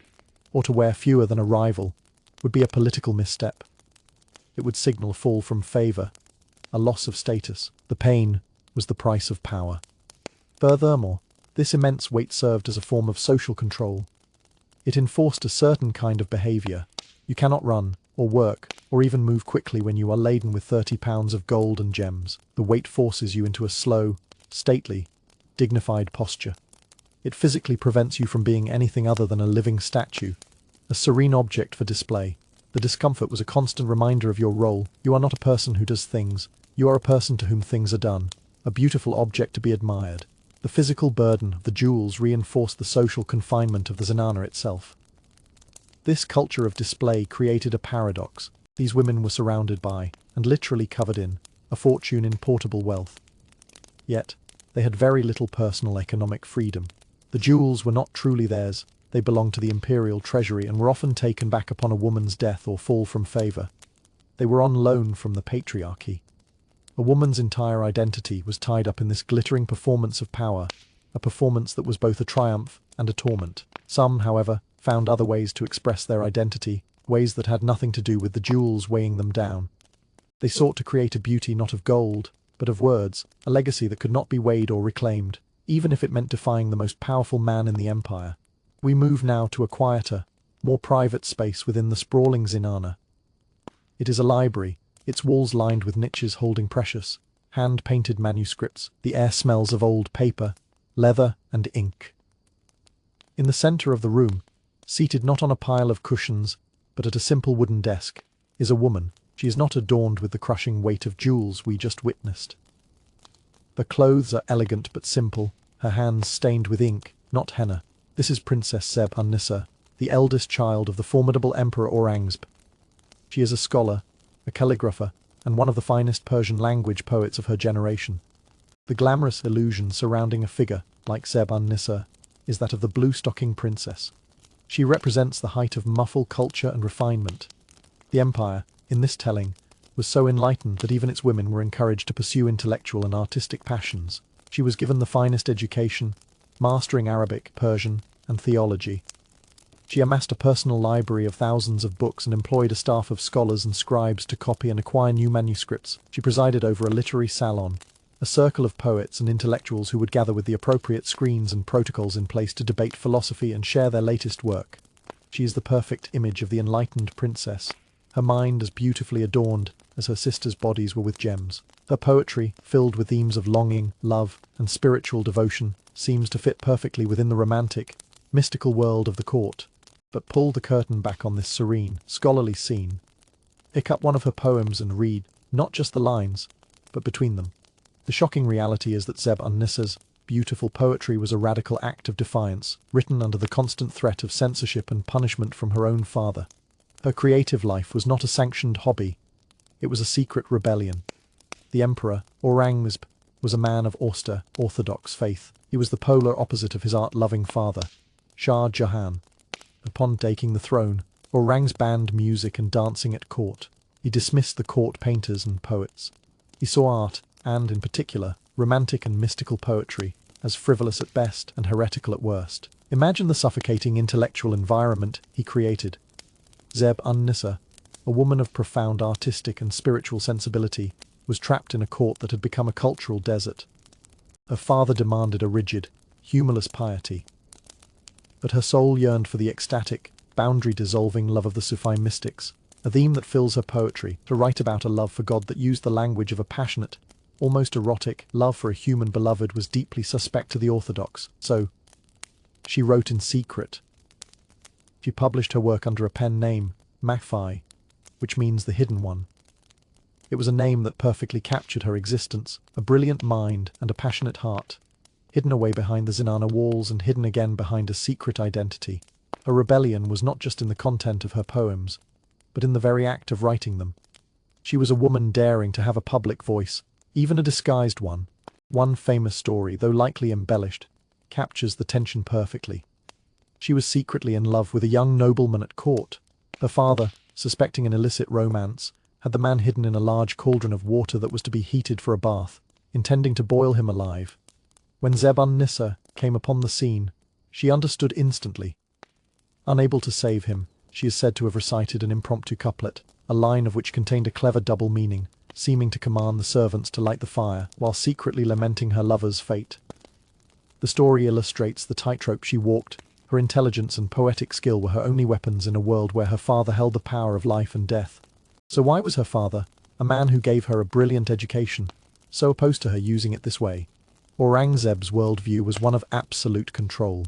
or to wear fewer than a rival, would be a political misstep. It would signal a fall from favour, a loss of status. The pain was the price of power. Furthermore, this immense weight served as a form of social control. It enforced a certain kind of behaviour. You cannot run, or work, or even move quickly when you are laden with 30 pounds of gold and gems. The weight forces you into a slow, stately, dignified posture. It physically prevents you from being anything other than a living statue, a serene object for display. The discomfort was a constant reminder of your role. You are not a person who does things. You are a person to whom things are done, a beautiful object to be admired. The physical burden of the jewels reinforced the social confinement of the zenana itself. This culture of display created a paradox. These women were surrounded by, and literally covered in, a fortune in portable wealth. Yet, they had very little personal economic freedom. The jewels were not truly theirs. They belonged to the imperial treasury and were often taken back upon a woman's death or fall from favour. They were on loan from the patriarchy. A woman's entire identity was tied up in this glittering performance of power, a performance that was both a triumph and a torment. Some, however, found other ways to express their identity, ways that had nothing to do with the jewels weighing them down. They sought to create a beauty not of gold, but of words, a legacy that could not be weighed or reclaimed, even if it meant defying the most powerful man in the empire. We move now to a quieter, more private space within the sprawling zenana. It is a library, its walls lined with niches holding precious, hand-painted manuscripts. The air smells of old paper, leather, and ink. In the center of the room, seated not on a pile of cushions, but at a simple wooden desk, is a woman. She is not adorned with the crushing weight of jewels we just witnessed. The clothes are elegant but simple, her hands stained with ink, not henna. This is Princess Zeb-un-Nissa, the eldest child of the formidable Emperor Aurangzeb. She is a scholar, a calligrapher, and one of the finest Persian language poets of her generation. The glamorous illusion surrounding a figure like Zeb-un-Nissa is that of the blue-stocking princess. She represents the height of Muffle culture and refinement. The empire, in this telling, was so enlightened that even its women were encouraged to pursue intellectual and artistic passions. She was given the finest education, mastering Arabic, Persian, and theology. She amassed a personal library of thousands of books and employed a staff of scholars and scribes to copy and acquire new manuscripts. She presided over a literary salon, a circle of poets and intellectuals who would gather with the appropriate screens and protocols in place to debate philosophy and share their latest work. She is the perfect image of the enlightened princess, her mind as beautifully adorned as her sisters' bodies were with gems. Her poetry, filled with themes of longing, love, and spiritual devotion, seems to fit perfectly within the romantic, mystical world of the court. But pull the curtain back on this serene, scholarly scene. Pick up one of her poems and read, not just the lines, but between them. The shocking reality is that Zeb-un-Nissa's beautiful poetry was a radical act of defiance, written under the constant threat of censorship and punishment from her own father. Her creative life was not a sanctioned hobby. It was a secret rebellion. The emperor, Aurangzeb, was a man of austere, orthodox faith. He was the polar opposite of his art-loving father, Shah Jahan. Upon taking the throne, Aurangzeb banned music and dancing at court. He dismissed the court painters and poets. He saw art, and in particular, romantic and mystical poetry, as frivolous at best and heretical at worst. Imagine the suffocating intellectual environment he created. Zeb-un-Nissa, a woman of profound artistic and spiritual sensibility, was trapped in a court that had become a cultural desert. Her father demanded a rigid, humorless piety, but her soul yearned for the ecstatic, boundary-dissolving love of the Sufi mystics, a theme that fills her poetry, to write about a love for God that used the language of a passionate, almost erotic, love for a human beloved was deeply suspect to the orthodox, so she wrote in secret. She published her work under a pen name, Mafi, which means the hidden one. It was a name that perfectly captured her existence, a brilliant mind and a passionate heart, hidden away behind the zenana walls and hidden again behind a secret identity. Her rebellion was not just in the content of her poems, but in the very act of writing them. She was a woman daring to have a public voice, even a disguised one. One famous story, though likely embellished, captures the tension perfectly. She was secretly in love with a young nobleman at court. Her father, suspecting an illicit romance, had the man hidden in a large cauldron of water that was to be heated for a bath, intending to boil him alive. When Zeb-un-Nissa came upon the scene, she understood instantly. Unable to save him, she is said to have recited an impromptu couplet, a line of which contained a clever double meaning, seeming to command the servants to light the fire, while secretly lamenting her lover's fate. The story illustrates the tightrope she walked. Her intelligence and poetic skill were her only weapons in a world where her father held the power of life and death. So why was her father, a man who gave her a brilliant education, so opposed to her using it this way? Aurangzeb's worldview was one of absolute control.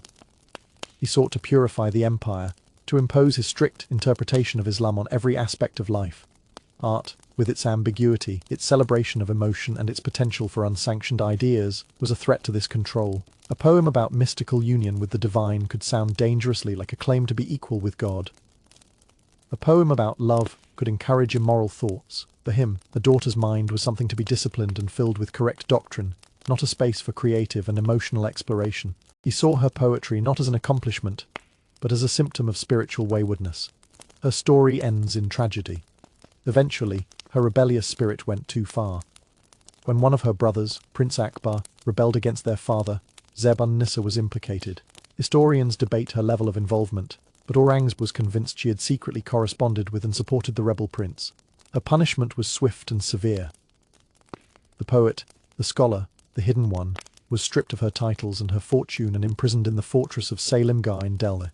He sought to purify the empire, to impose his strict interpretation of Islam on every aspect of life. Art, with its ambiguity, its celebration of emotion and its potential for unsanctioned ideas, was a threat to this control. A poem about mystical union with the divine could sound dangerously like a claim to be equal with God. A poem about love could encourage immoral thoughts. For him, a daughter's mind was something to be disciplined and filled with correct doctrine, not a space for creative and emotional exploration. He saw her poetry not as an accomplishment, but as a symptom of spiritual waywardness. Her story ends in tragedy. Eventually, her rebellious spirit went too far. When one of her brothers, Prince Akbar, rebelled against their father, Zeb-un-Nissa was implicated. Historians debate her level of involvement, but Aurangzeb was convinced she had secretly corresponded with and supported the rebel prince. Her punishment was swift and severe. The poet, the scholar, the hidden one, was stripped of her titles and her fortune and imprisoned in the fortress of Salimgarh in Delhi.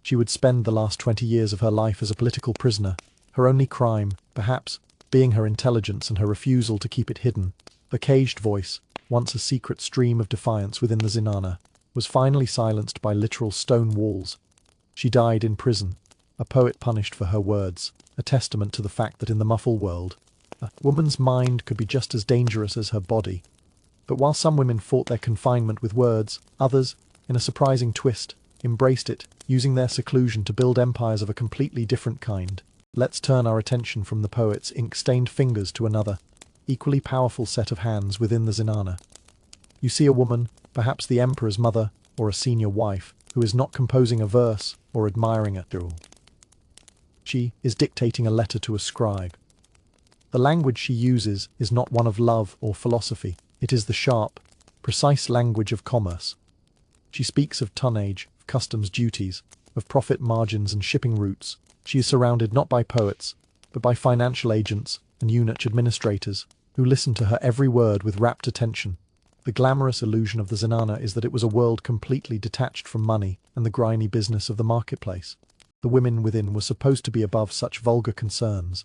She would spend the last 20 years of her life as a political prisoner, her only crime, perhaps, being her intelligence and her refusal to keep it hidden. The caged voice, once a secret stream of defiance within the zenana, was finally silenced by literal stone walls. She died in prison, a poet punished for her words, a testament to the fact that in the muffle world, a woman's mind could be just as dangerous as her body. But while some women fought their confinement with words, others, in a surprising twist, embraced it, using their seclusion to build empires of a completely different kind. Let's turn our attention from the poet's ink-stained fingers to another, equally powerful set of hands within the zenana. You see a woman, perhaps the emperor's mother or a senior wife, who is not composing a verse or admiring a duel. She is dictating a letter to a scribe. The language she uses is not one of love or philosophy. It is the sharp, precise language of commerce. She speaks of tonnage, of customs duties, of profit margins and shipping routes. She is surrounded not by poets, but by financial agents and eunuch administrators, who listen to her every word with rapt attention. The glamorous illusion of the zenana is that it was a world completely detached from money and the grimy business of the marketplace. The women within were supposed to be above such vulgar concerns.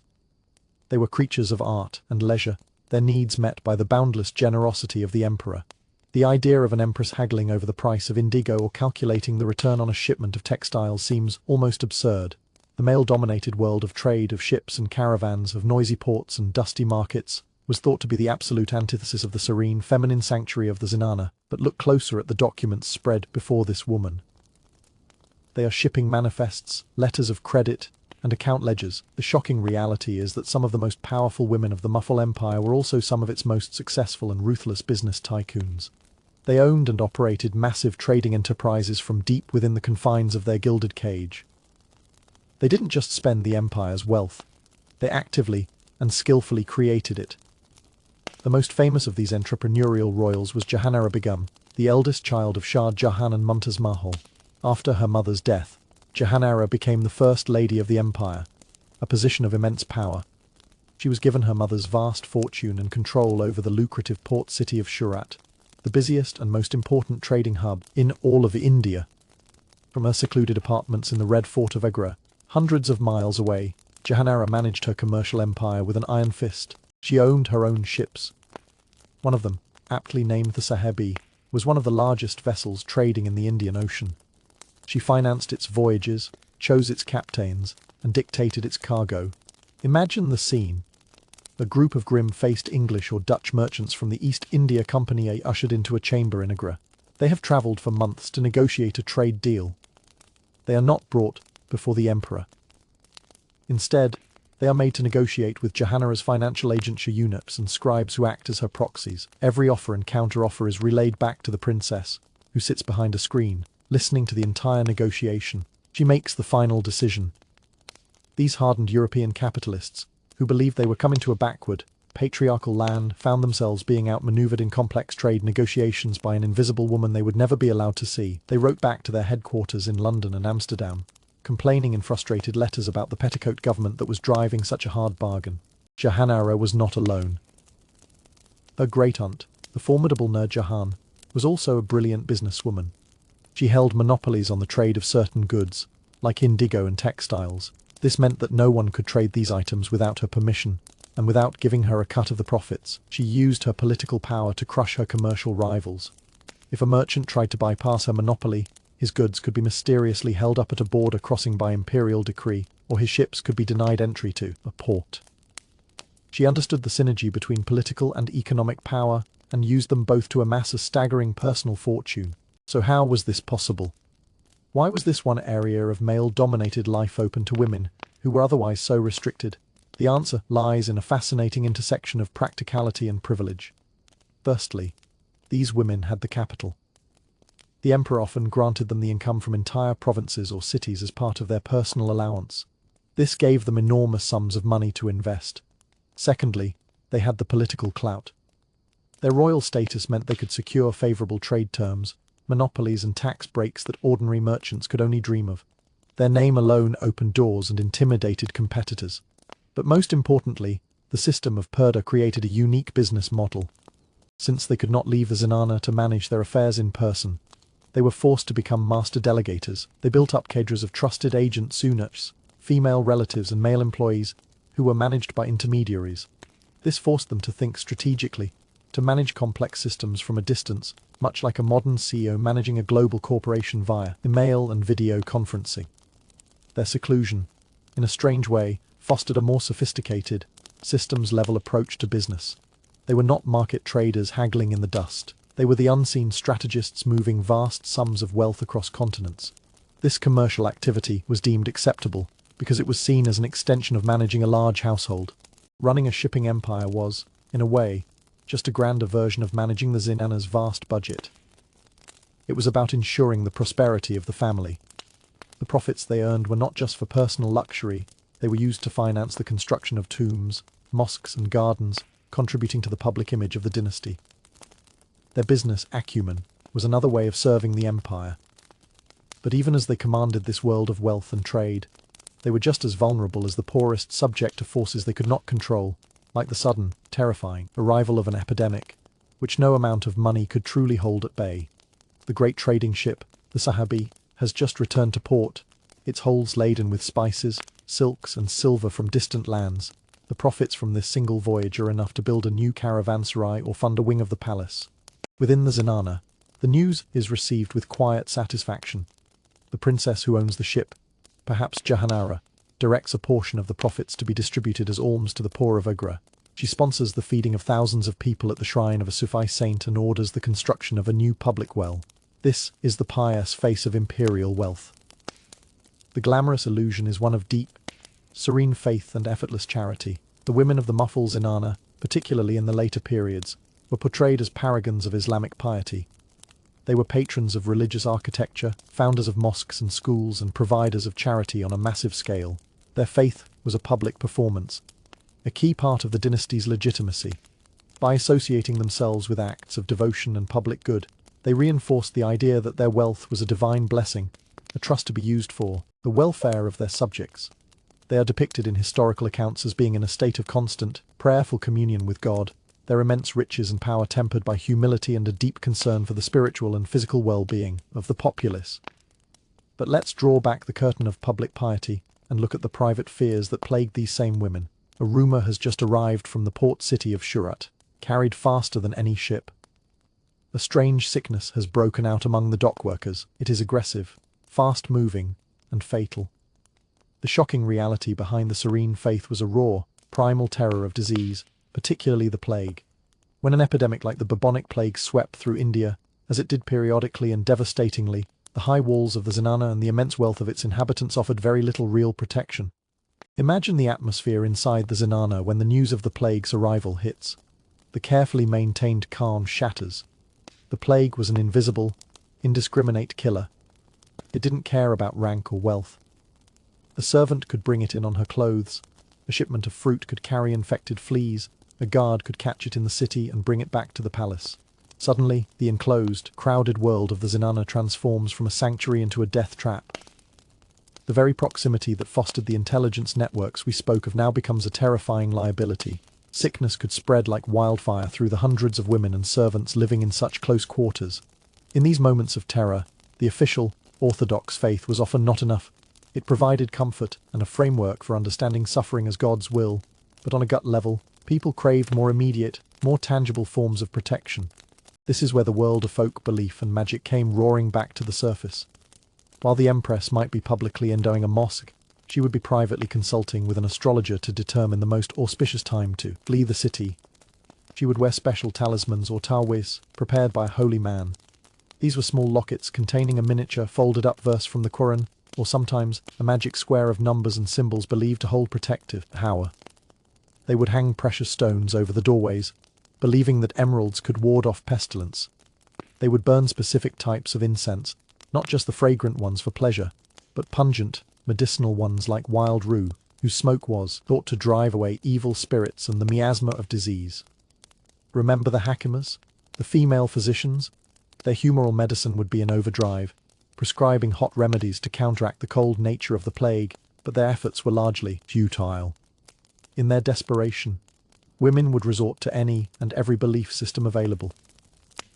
They were creatures of art and leisure, their needs met by the boundless generosity of the emperor. The idea of an empress haggling over the price of indigo or calculating the return on a shipment of textiles seems almost absurd. The male-dominated world of trade, of ships and caravans, of noisy ports and dusty markets, was thought to be the absolute antithesis of the serene, feminine sanctuary of the zenana. But look closer at the documents spread before this woman. They are shipping manifests, letters of credit, and account ledgers. The shocking reality is that some of the most powerful women of the Mughal Empire were also some of its most successful and ruthless business tycoons. They owned and operated massive trading enterprises from deep within the confines of their gilded cage. They didn't just spend the empire's wealth, they actively and skillfully created it. The most famous of these entrepreneurial royals was Jahanara Begum, the eldest child of Shah Jahan and Mumtaz Mahal. After her mother's death, Jahanara became the first lady of the empire, a position of immense power. She was given her mother's vast fortune and control over the lucrative port city of Surat, the busiest and most important trading hub in all of India. From her secluded apartments in the Red Fort of Agra, hundreds of miles away, Jahanara managed her commercial empire with an iron fist. She owned her own ships. One of them, aptly named the Sahebi, was one of the largest vessels trading in the Indian Ocean. She financed its voyages, chose its captains, and dictated its cargo. Imagine the scene. A group of grim-faced English or Dutch merchants from the East India Company are ushered into a chamber in Agra. They have travelled for months to negotiate a trade deal. They are not brought before the emperor. Instead, they are made to negotiate with Jahanara's financial agents, eunuchs and scribes who act as her proxies. Every offer and counter-offer is relayed back to the princess, who sits behind a screen, listening to the entire negotiation. She makes the final decision. These hardened European capitalists, who believed they were coming to a backward, patriarchal land, found themselves being outmaneuvered in complex trade negotiations by an invisible woman they would never be allowed to see. They wrote back to their headquarters in London and Amsterdam, complaining in frustrated letters about the petticoat government that was driving such a hard bargain. Jahanara was not alone. Her great-aunt, the formidable Nur Jahan, was also a brilliant businesswoman. She held monopolies on the trade of certain goods, like indigo and textiles. This meant that no one could trade these items without her permission, and without giving her a cut of the profits. She used her political power to crush her commercial rivals. If a merchant tried to bypass her monopoly, his goods could be mysteriously held up at a border crossing by imperial decree, or his ships could be denied entry to a port. She understood the synergy between political and economic power, and used them both to amass a staggering personal fortune. So how was this possible? Why was this one area of male-dominated life open to women, who were otherwise so restricted? The answer lies in a fascinating intersection of practicality and privilege. Firstly, these women had the capital. The emperor often granted them the income from entire provinces or cities as part of their personal allowance. This gave them enormous sums of money to invest. Secondly, they had the political clout. Their royal status meant they could secure favourable trade terms, monopolies and tax breaks that ordinary merchants could only dream of. Their name alone opened doors and intimidated competitors. But most importantly, the system of purdah created a unique business model. Since they could not leave the zenana to manage their affairs in person, they were forced to become master delegators. They built up cadres of trusted agents, eunuchs, female relatives and male employees, who were managed by intermediaries. This forced them to think strategically, to manage complex systems from a distance, much like a modern CEO managing a global corporation via email and video conferencing. Their seclusion, in a strange way, fostered a more sophisticated, systems-level approach to business. They were not market traders haggling in the dust. They were the unseen strategists moving vast sums of wealth across continents. This commercial activity was deemed acceptable because it was seen as an extension of managing a large household. Running a shipping empire was, in a way, just a grander version of managing the zenana's vast budget. It was about ensuring the prosperity of the family. The profits they earned were not just for personal luxury, they were used to finance the construction of tombs, mosques and gardens, contributing to the public image of the dynasty. Their business acumen was another way of serving the empire. But even as they commanded this world of wealth and trade, they were just as vulnerable as the poorest, subject to forces they could not control, like the sudden, terrifying arrival of an epidemic, which no amount of money could truly hold at bay. The great trading ship, the Sahabi, has just returned to port, its holds laden with spices, silks and silver from distant lands. The profits from this single voyage are enough to build a new caravanserai or fund a wing of the palace. Within the zenana, the news is received with quiet satisfaction. The princess who owns the ship, perhaps Jahanara, directs a portion of the profits to be distributed as alms to the poor of Agra. She sponsors the feeding of thousands of people at the shrine of a Sufi saint and orders the construction of a new public well. This is the pious face of imperial wealth. The glamorous illusion is one of deep, serene faith and effortless charity. The women of the Mughal zenana, particularly in the later periods, were portrayed as paragons of Islamic piety. They were patrons of religious architecture, founders of mosques and schools, and providers of charity on a massive scale. Their faith was a public performance, a key part of the dynasty's legitimacy. By associating themselves with acts of devotion and public good, they reinforced the idea that their wealth was a divine blessing, a trust to be used for the welfare of their subjects. They are depicted in historical accounts as being in a state of constant, prayerful communion with God, their immense riches and power tempered by humility and a deep concern for the spiritual and physical well-being of the populace. But let's draw back the curtain of public piety and look at the private fears that plagued these same women. A rumour has just arrived from the port city of Surat, carried faster than any ship. A strange sickness has broken out among the dockworkers. It is aggressive, fast-moving, and fatal. The shocking reality behind the serene faith was a raw, primal terror of disease, particularly the plague. When an epidemic like the bubonic plague swept through India, as it did periodically and devastatingly, the high walls of the zenana and the immense wealth of its inhabitants offered very little real protection. Imagine the atmosphere inside the zenana when the news of the plague's arrival hits. The carefully maintained calm shatters. The plague was an invisible, indiscriminate killer. It didn't care about rank or wealth. A servant could bring it in on her clothes. A shipment of fruit could carry infected fleas. A guard could catch it in the city and bring it back to the palace. Suddenly, the enclosed, crowded world of the zenana transforms from a sanctuary into a death trap. The very proximity that fostered the intelligence networks we spoke of now becomes a terrifying liability. Sickness could spread like wildfire through the hundreds of women and servants living in such close quarters. In these moments of terror, the official, orthodox faith was often not enough. It provided comfort and a framework for understanding suffering as God's will, but on a gut level, people craved more immediate, more tangible forms of protection. This is where the world of folk belief and magic came roaring back to the surface. While the empress might be publicly endowing a mosque, she would be privately consulting with an astrologer to determine the most auspicious time to flee the city. She would wear special talismans or tawis, prepared by a holy man. These were small lockets containing a miniature, folded-up verse from the Quran, or sometimes a magic square of numbers and symbols believed to hold protective power. They would hang precious stones over the doorways, believing that emeralds could ward off pestilence. They would burn specific types of incense, not just the fragrant ones for pleasure, but pungent, medicinal ones like wild rue, whose smoke was thought to drive away evil spirits and the miasma of disease. Remember the hakimas, the female physicians? Their humoral medicine would be in overdrive, prescribing hot remedies to counteract the cold nature of the plague, but their efforts were largely futile. In their desperation, women would resort to any and every belief system available.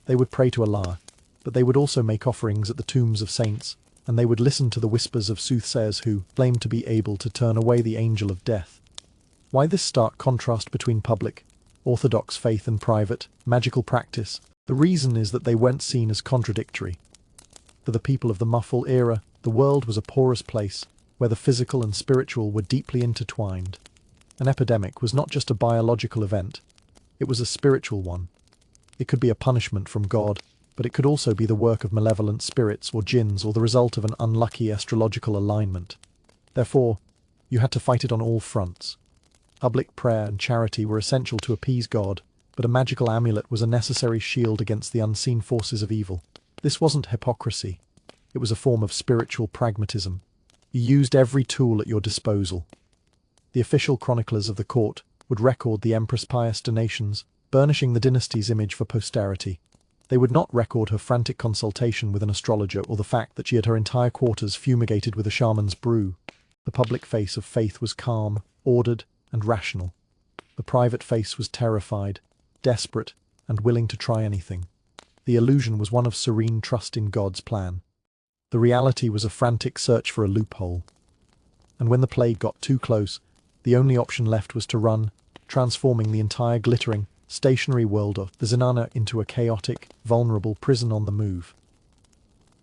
They would pray to Allah, but they would also make offerings at the tombs of saints, and they would listen to the whispers of soothsayers who claimed to be able to turn away the angel of death. Why this stark contrast between public, orthodox faith and private, magical practice? The reason is that they weren't seen as contradictory. For the people of the Mughal era, the world was a porous place, where the physical and spiritual were deeply intertwined. An epidemic was not just a biological event, it was a spiritual one. It could be a punishment from God, but it could also be the work of malevolent spirits or jinns or the result of an unlucky astrological alignment. Therefore, you had to fight it on all fronts. Public prayer and charity were essential to appease God, but a magical amulet was a necessary shield against the unseen forces of evil. This wasn't hypocrisy. It was a form of spiritual pragmatism. You used every tool at your disposal. The official chroniclers of the court would record the empress' pious donations, burnishing the dynasty's image for posterity. They would not record her frantic consultation with an astrologer or the fact that she had her entire quarters fumigated with a shaman's brew. The public face of faith was calm, ordered, and rational. The private face was terrified, desperate, and willing to try anything. The illusion was one of serene trust in God's plan. The reality was a frantic search for a loophole. And when the plague got too close, the only option left was to run, transforming the entire glittering, stationary world of the zenana into a chaotic, vulnerable prison on the move.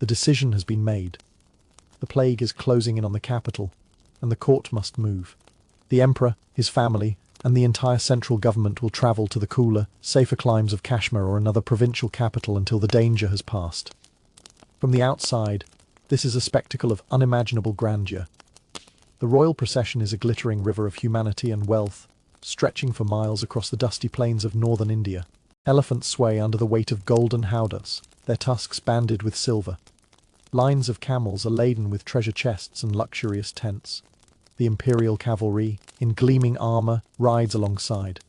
The decision has been made. The plague is closing in on the capital, and the court must move. The emperor, his family, and the entire central government will travel to the cooler, safer climes of Kashmir or another provincial capital until the danger has passed. From the outside, this is a spectacle of unimaginable grandeur. The royal procession is a glittering river of humanity and wealth, stretching for miles across the dusty plains of northern India. Elephants sway under the weight of golden howdahs, their tusks banded with silver. Lines of camels are laden with treasure chests and luxurious tents. The imperial cavalry, in gleaming armor, rides alongside.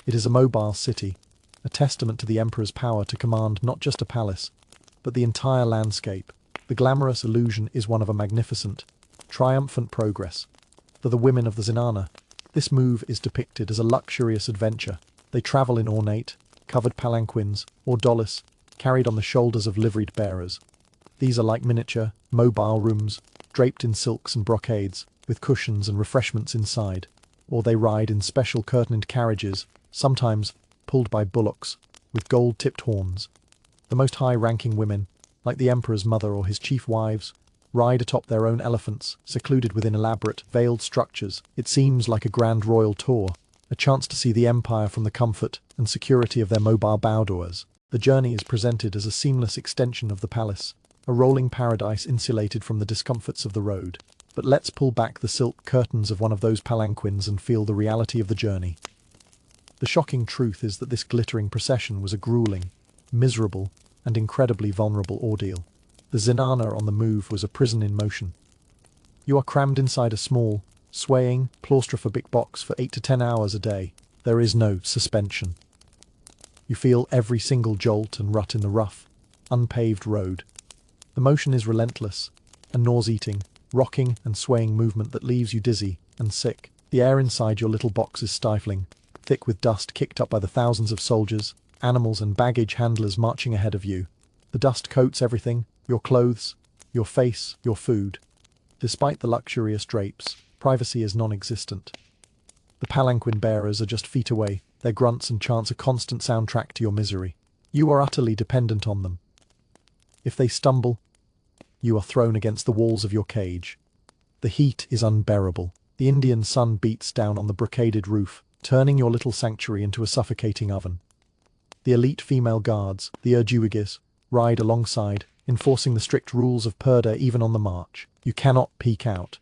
It is a mobile city, a testament to the emperor's power to command not just a palace, but the entire landscape. The glamorous illusion is one of a magnificent, triumphant progress. For the women of the zenana, this move is depicted as a luxurious adventure. They travel in ornate, covered palanquins, or dolis, carried on the shoulders of liveried bearers. These are like miniature, mobile rooms, draped in silks and brocades, with cushions and refreshments inside. Or they ride in special curtained carriages, sometimes pulled by bullocks, with gold-tipped horns. The most high-ranking women, like the emperor's mother or his chief wives, ride atop their own elephants, secluded within elaborate, veiled structures. It seems like a grand royal tour, a chance to see the empire from the comfort and security of their mobile boudoirs. The journey is presented as a seamless extension of the palace, a rolling paradise insulated from the discomforts of the road. But let's pull back the silk curtains of one of those palanquins and feel the reality of the journey. The shocking truth is that this glittering procession was a grueling, miserable, and incredibly vulnerable ordeal. The zenana on the move was a prison in motion. You are crammed inside a small, swaying, claustrophobic box for 8 to 10 hours a day. There is no suspension. You feel every single jolt and rut in the rough, unpaved road. The motion is relentless, a nauseating, rocking and swaying movement that leaves you dizzy and sick. The air inside your little box is stifling, thick with dust kicked up by the thousands of soldiers, animals and baggage handlers marching ahead of you. The dust coats everything, your clothes, your face, your food. Despite the luxurious drapes, privacy is non-existent. The palanquin bearers are just feet away, their grunts and chants a constant soundtrack to your misery. You are utterly dependent on them. If they stumble, you are thrown against the walls of your cage. The heat is unbearable. The Indian sun beats down on the brocaded roof, turning your little sanctuary into a suffocating oven. The elite female guards, the Urjuigis, ride alongside, enforcing the strict rules of Purdah even on the march. You cannot peek out.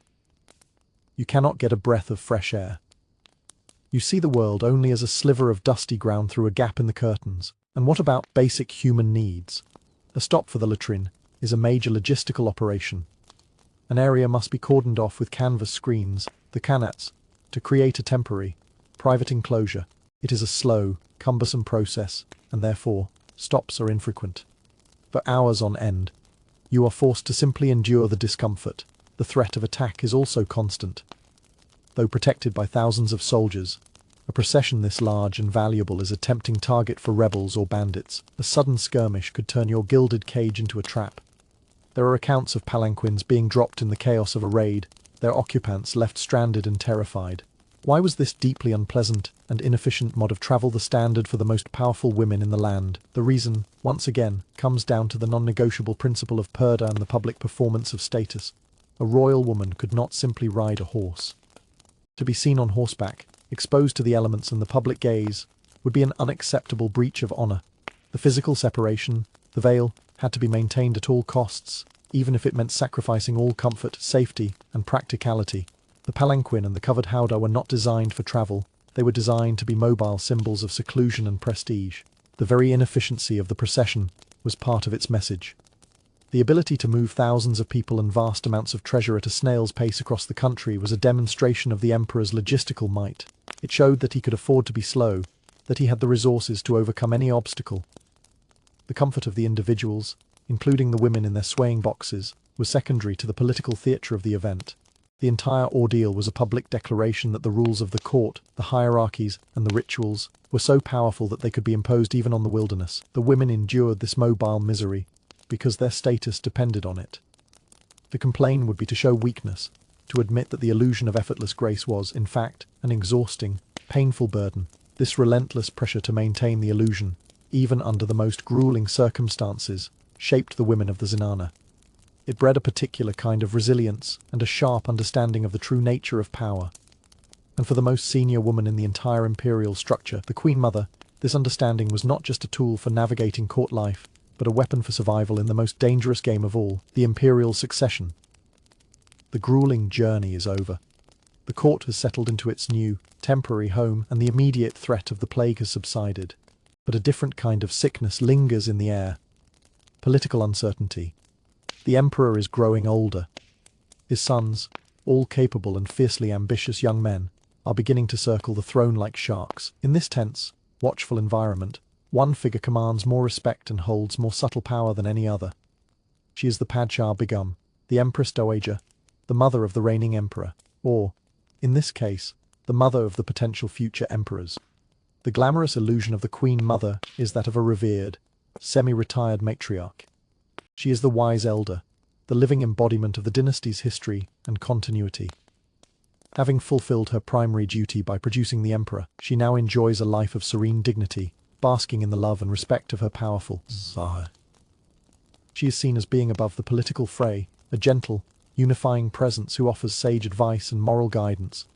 You cannot get a breath of fresh air. You see the world only as a sliver of dusty ground through a gap in the curtains. And what about basic human needs? A stop for the latrine is a major logistical operation. An area must be cordoned off with canvas screens, the kanats, to create a temporary, private enclosure. It is a slow, cumbersome process, and therefore, stops are infrequent. For hours on end, you are forced to simply endure the discomfort. The threat of attack is also constant. Though protected by thousands of soldiers, a procession this large and valuable is a tempting target for rebels or bandits. A sudden skirmish could turn your gilded cage into a trap. There are accounts of palanquins being dropped in the chaos of a raid, their occupants left stranded and terrified. Why was this deeply unpleasant and inefficient mode of travel the standard for the most powerful women in the land? The reason, once again, comes down to the non-negotiable principle of Purdah and the public performance of status. A royal woman could not simply ride a horse. To be seen on horseback, exposed to the elements and the public gaze, would be an unacceptable breach of honor. The physical separation, the veil, had to be maintained at all costs, even if it meant sacrificing all comfort, safety, and practicality. The palanquin and the covered howdah were not designed for travel. They were designed to be mobile symbols of seclusion and prestige. The very inefficiency of the procession was part of its message. The ability to move thousands of people and vast amounts of treasure at a snail's pace across the country was a demonstration of the emperor's logistical might. It showed that he could afford to be slow, that he had the resources to overcome any obstacle. The comfort of the individuals, including the women in their swaying boxes, was secondary to the political theatre of the event. The entire ordeal was a public declaration that the rules of the court, the hierarchies, and the rituals were so powerful that they could be imposed even on the wilderness. The women endured this mobile misery because their status depended on it. To complain would be to show weakness, to admit that the illusion of effortless grace was, in fact, an exhausting, painful burden. This relentless pressure to maintain the illusion, even under the most grueling circumstances, shaped the women of the zenana. It bred a particular kind of resilience and a sharp understanding of the true nature of power. And for the most senior woman in the entire imperial structure, the Queen Mother, this understanding was not just a tool for navigating court life, but a weapon for survival in the most dangerous game of all, the imperial succession. The grueling journey is over. The court has settled into its new, temporary home, and the immediate threat of the plague has subsided. But a different kind of sickness lingers in the air. Political uncertainty. The emperor is growing older. His sons, all capable and fiercely ambitious young men, are beginning to circle the throne like sharks. In this tense, watchful environment, one figure commands more respect and holds more subtle power than any other. She is the Padshah Begum, the Empress Dowager, the mother of the reigning emperor, or, in this case, the mother of the potential future emperors. The glamorous illusion of the Queen Mother is that of a revered, semi-retired matriarch. She is the wise elder, the living embodiment of the dynasty's history and continuity. Having fulfilled her primary duty by producing the emperor, she now enjoys a life of serene dignity, basking in the love and respect of her powerful Tsar. She is seen as being above the political fray, a gentle, unifying presence who offers sage advice and moral guidance.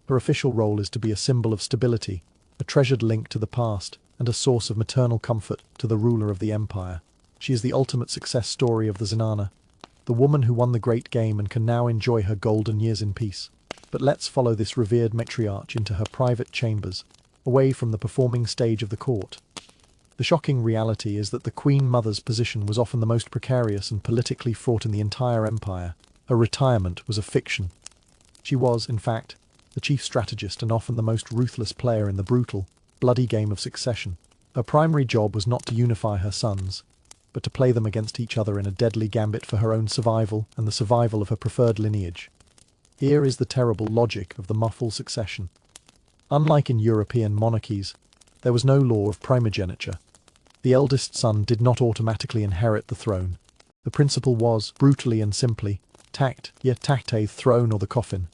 Her official role is to be a symbol of stability, a treasured link to the past, and a source of maternal comfort to the ruler of the empire. She is the ultimate success story of the Zenana, the woman who won the great game and can now enjoy her golden years in peace. But let's follow this revered matriarch into her private chambers, away from the performing stage of the court. The shocking reality is that the Queen Mother's position was often the most precarious and politically fraught in the entire empire. Her retirement was a fiction. She was, in fact, the chief strategist and often the most ruthless player in the brutal, bloody game of succession. Her primary job was not to unify her sons, but to play them against each other in a deadly gambit for her own survival and the survival of her preferred lineage. Here is the terrible logic of the muffled succession. Unlike in European monarchies, there was no law of primogeniture. The eldest son did not automatically inherit the throne. The principle was, brutally and simply, the throne or the coffin.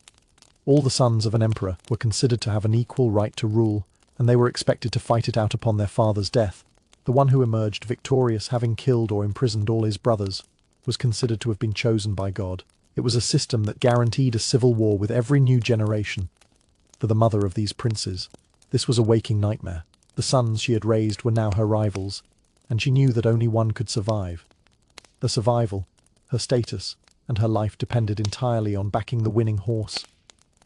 All the sons of an emperor were considered to have an equal right to rule, and they were expected to fight it out upon their father's death. The one who emerged victorious, having killed or imprisoned all his brothers, was considered to have been chosen by God. It was a system that guaranteed a civil war with every new generation. For the mother of these princes, this was a waking nightmare. The sons she had raised were now her rivals, and she knew that only one could survive. Her survival, her status, and her life depended entirely on backing the winning horse.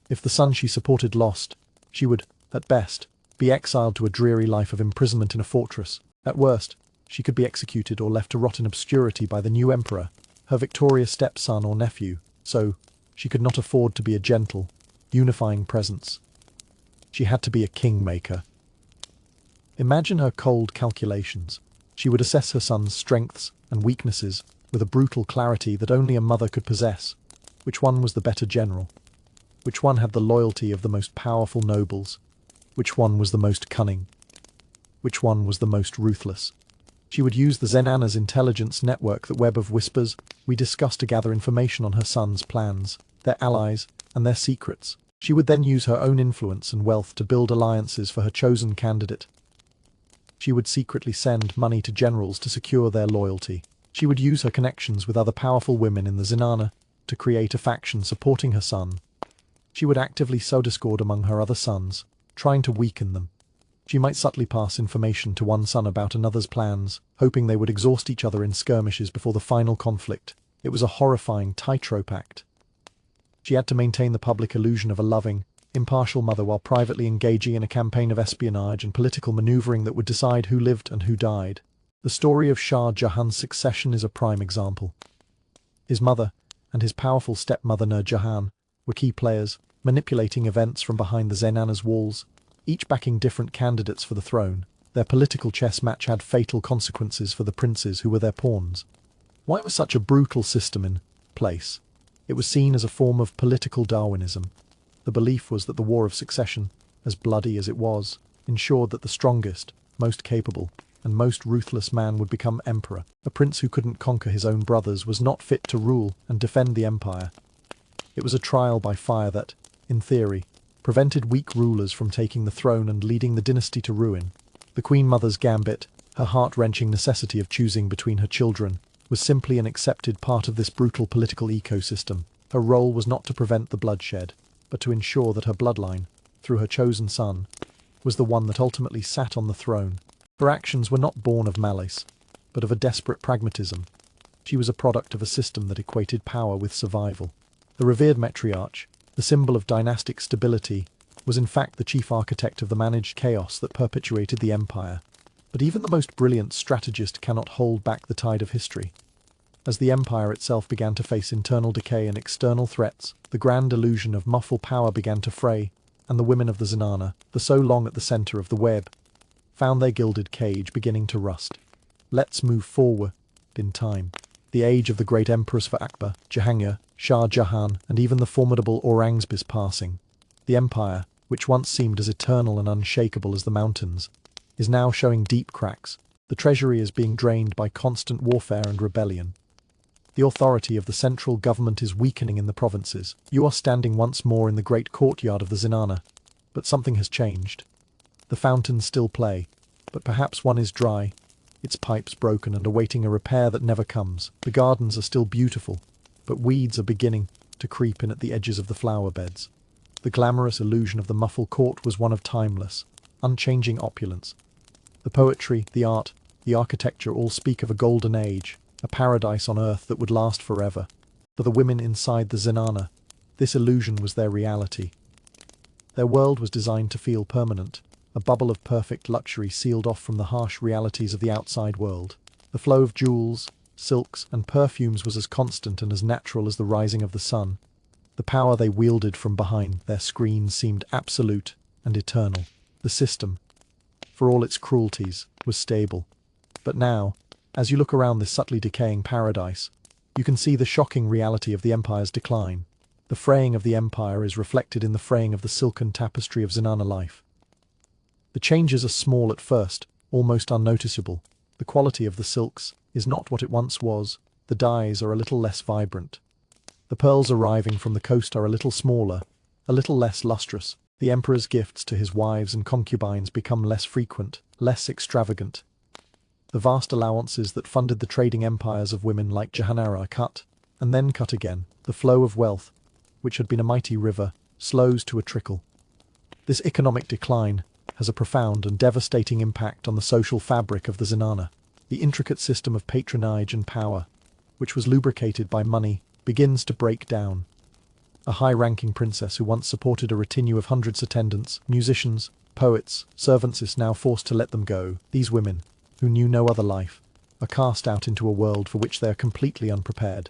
If the son she supported lost, she would, at best, be exiled to a dreary life of imprisonment in a fortress. At worst, she could be executed or left to rot in obscurity by the new emperor, her victorious stepson or nephew, so she could not afford to be a gentle, unifying presence. She had to be a kingmaker. Imagine her cold calculations. She would assess her son's strengths and weaknesses with a brutal clarity that only a mother could possess. Which one was the better general? Which one had the loyalty of the most powerful nobles? Which one was the most cunning? Which one was the most ruthless? She would use the Zenana's intelligence network, that web of whispers we discussed, to gather information on her sons' plans, their allies, and their secrets. She would then use her own influence and wealth to build alliances for her chosen candidate. She would secretly send money to generals to secure their loyalty. She would use her connections with other powerful women in the Zenana to create a faction supporting her son. She would actively sow discord among her other sons, trying to weaken them. She might subtly pass information to one son about another's plans, hoping they would exhaust each other in skirmishes before the final conflict. It was a horrifying tightrope act. She had to maintain the public illusion of a loving, impartial mother while privately engaging in a campaign of espionage and political maneuvering that would decide who lived and who died. The story of Shah Jahan's succession is a prime example. His mother and his powerful stepmother Nur Jahan were key players, manipulating events from behind the Zenana's walls, each backing different candidates for the throne. Their political chess match had fatal consequences for the princes who were their pawns. Why was such a brutal system in place? It was seen as a form of political Darwinism. The belief was that the war of succession, as bloody as it was, ensured that the strongest, most capable, and most ruthless man would become emperor. A prince who couldn't conquer his own brothers was not fit to rule and defend the empire. It was a trial by fire that, in theory, prevented weak rulers from taking the throne and leading the dynasty to ruin. The Queen Mother's gambit, her heart-wrenching necessity of choosing between her children, was simply an accepted part of this brutal political ecosystem. Her role was not to prevent the bloodshed, but to ensure that her bloodline, through her chosen son, was the one that ultimately sat on the throne. Her actions were not born of malice, but of a desperate pragmatism. She was a product of a system that equated power with survival. The revered matriarch, the symbol of dynastic stability, was in fact the chief architect of the managed chaos that perpetuated the empire. But even the most brilliant strategist cannot hold back the tide of history. As the empire itself began to face internal decay and external threats, the grand illusion of muffled power began to fray, and the women of the Zenana, for so long at the center of the web, found their gilded cage beginning to rust. Let's move forward in time. The age of the great emperors for Akbar, Jahangir, Shah Jahan, and even the formidable Aurangzeb passing. The empire, which once seemed as eternal and unshakable as the mountains, is now showing deep cracks. The treasury is being drained by constant warfare and rebellion. The authority of the central government is weakening in the provinces. You are standing once more in the great courtyard of the zenana, but something has changed. The fountains still play, but perhaps one is dry, its pipes broken and awaiting a repair that never comes. The gardens are still beautiful, but weeds are beginning to creep in at the edges of the flower beds. The glamorous illusion of the muffled court was one of timeless, unchanging opulence. The poetry, the art, the architecture all speak of a golden age, a paradise on earth that would last forever. For the women inside the zenana, this illusion was their reality. Their world was designed to feel permanent, a bubble of perfect luxury sealed off from the harsh realities of the outside world. The flow of jewels, silks, and perfumes was as constant and as natural as the rising of the sun. The power they wielded from behind their screens seemed absolute and eternal. The system, for all its cruelties, was stable. But now, as you look around this subtly decaying paradise, you can see the shocking reality of the empire's decline. The fraying of the empire is reflected in the fraying of the silken tapestry of zenana life. The changes are small at first, almost unnoticeable. The quality of the silks is not what it once was. The dyes are a little less vibrant. The pearls arriving from the coast are a little smaller, a little less lustrous. The emperor's gifts to his wives and concubines become less frequent, less extravagant. The vast allowances that funded the trading empires of women like Jahanara are cut, and then cut again. The flow of wealth, which had been a mighty river, slows to a trickle. This economic decline has a profound and devastating impact on the social fabric of the zenana. The intricate system of patronage and power, which was lubricated by money, begins to break down. A high-ranking princess who once supported a retinue of hundreds of attendants, musicians, poets, servants is now forced to let them go. These women, who knew no other life, are cast out into a world for which they are completely unprepared.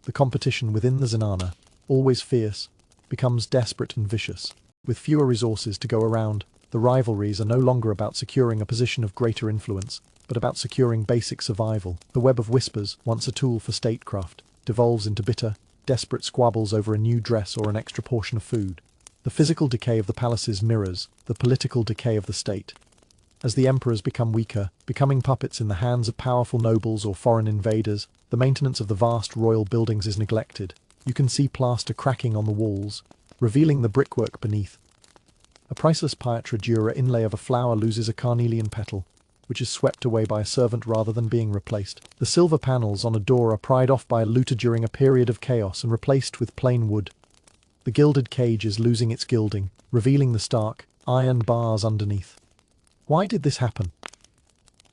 The competition within the zenana, always fierce, becomes desperate and vicious. With fewer resources to go around, the rivalries are no longer about securing a position of greater influence, but about securing basic survival. The web of whispers, once a tool for statecraft, devolves into bitter, desperate squabbles over a new dress or an extra portion of food. The physical decay of the palaces mirrors the political decay of the state. As the emperors become weaker, becoming puppets in the hands of powerful nobles or foreign invaders, the maintenance of the vast royal buildings is neglected. You can see plaster cracking on the walls, revealing the brickwork beneath. A priceless pietra dura inlay of a flower loses a carnelian petal, which is swept away by a servant rather than being replaced. The silver panels on a door are pried off by a looter during a period of chaos and replaced with plain wood. The gilded cage is losing its gilding, revealing the stark, iron bars underneath. Why did this happen?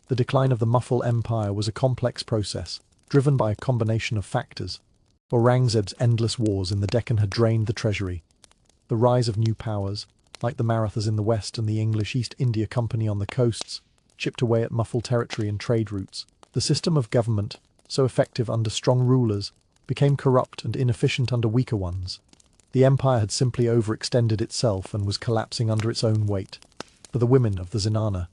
The decline of the Mughal Empire was a complex process, driven by a combination of factors. Aurangzeb's endless wars in the Deccan had drained the treasury. The rise of new powers, like the Marathas in the west and the English East India Company on the coasts, chipped away at Mughal territory and trade routes. The system of government, so effective under strong rulers, became corrupt and inefficient under weaker ones. The empire had simply overextended itself and was collapsing under its own weight. For the women of the zenana,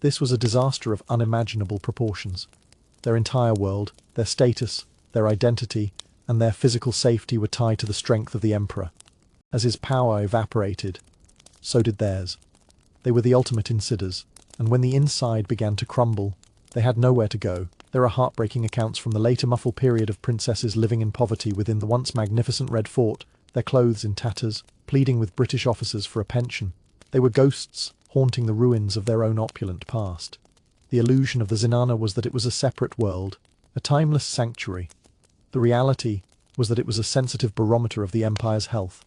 this was a disaster of unimaginable proportions. Their entire world, their status, their identity, and their physical safety were tied to the strength of the emperor. As his power evaporated, so did theirs. They were the ultimate insiders, and when the inside began to crumble, they had nowhere to go. There are heartbreaking accounts from the later Mughal period of princesses living in poverty within the once magnificent Red Fort, their clothes in tatters, pleading with British officers for a pension. They were ghosts, haunting the ruins of their own opulent past. The illusion of the zenana was that it was a separate world, a timeless sanctuary. The reality was that it was a sensitive barometer of the empire's health.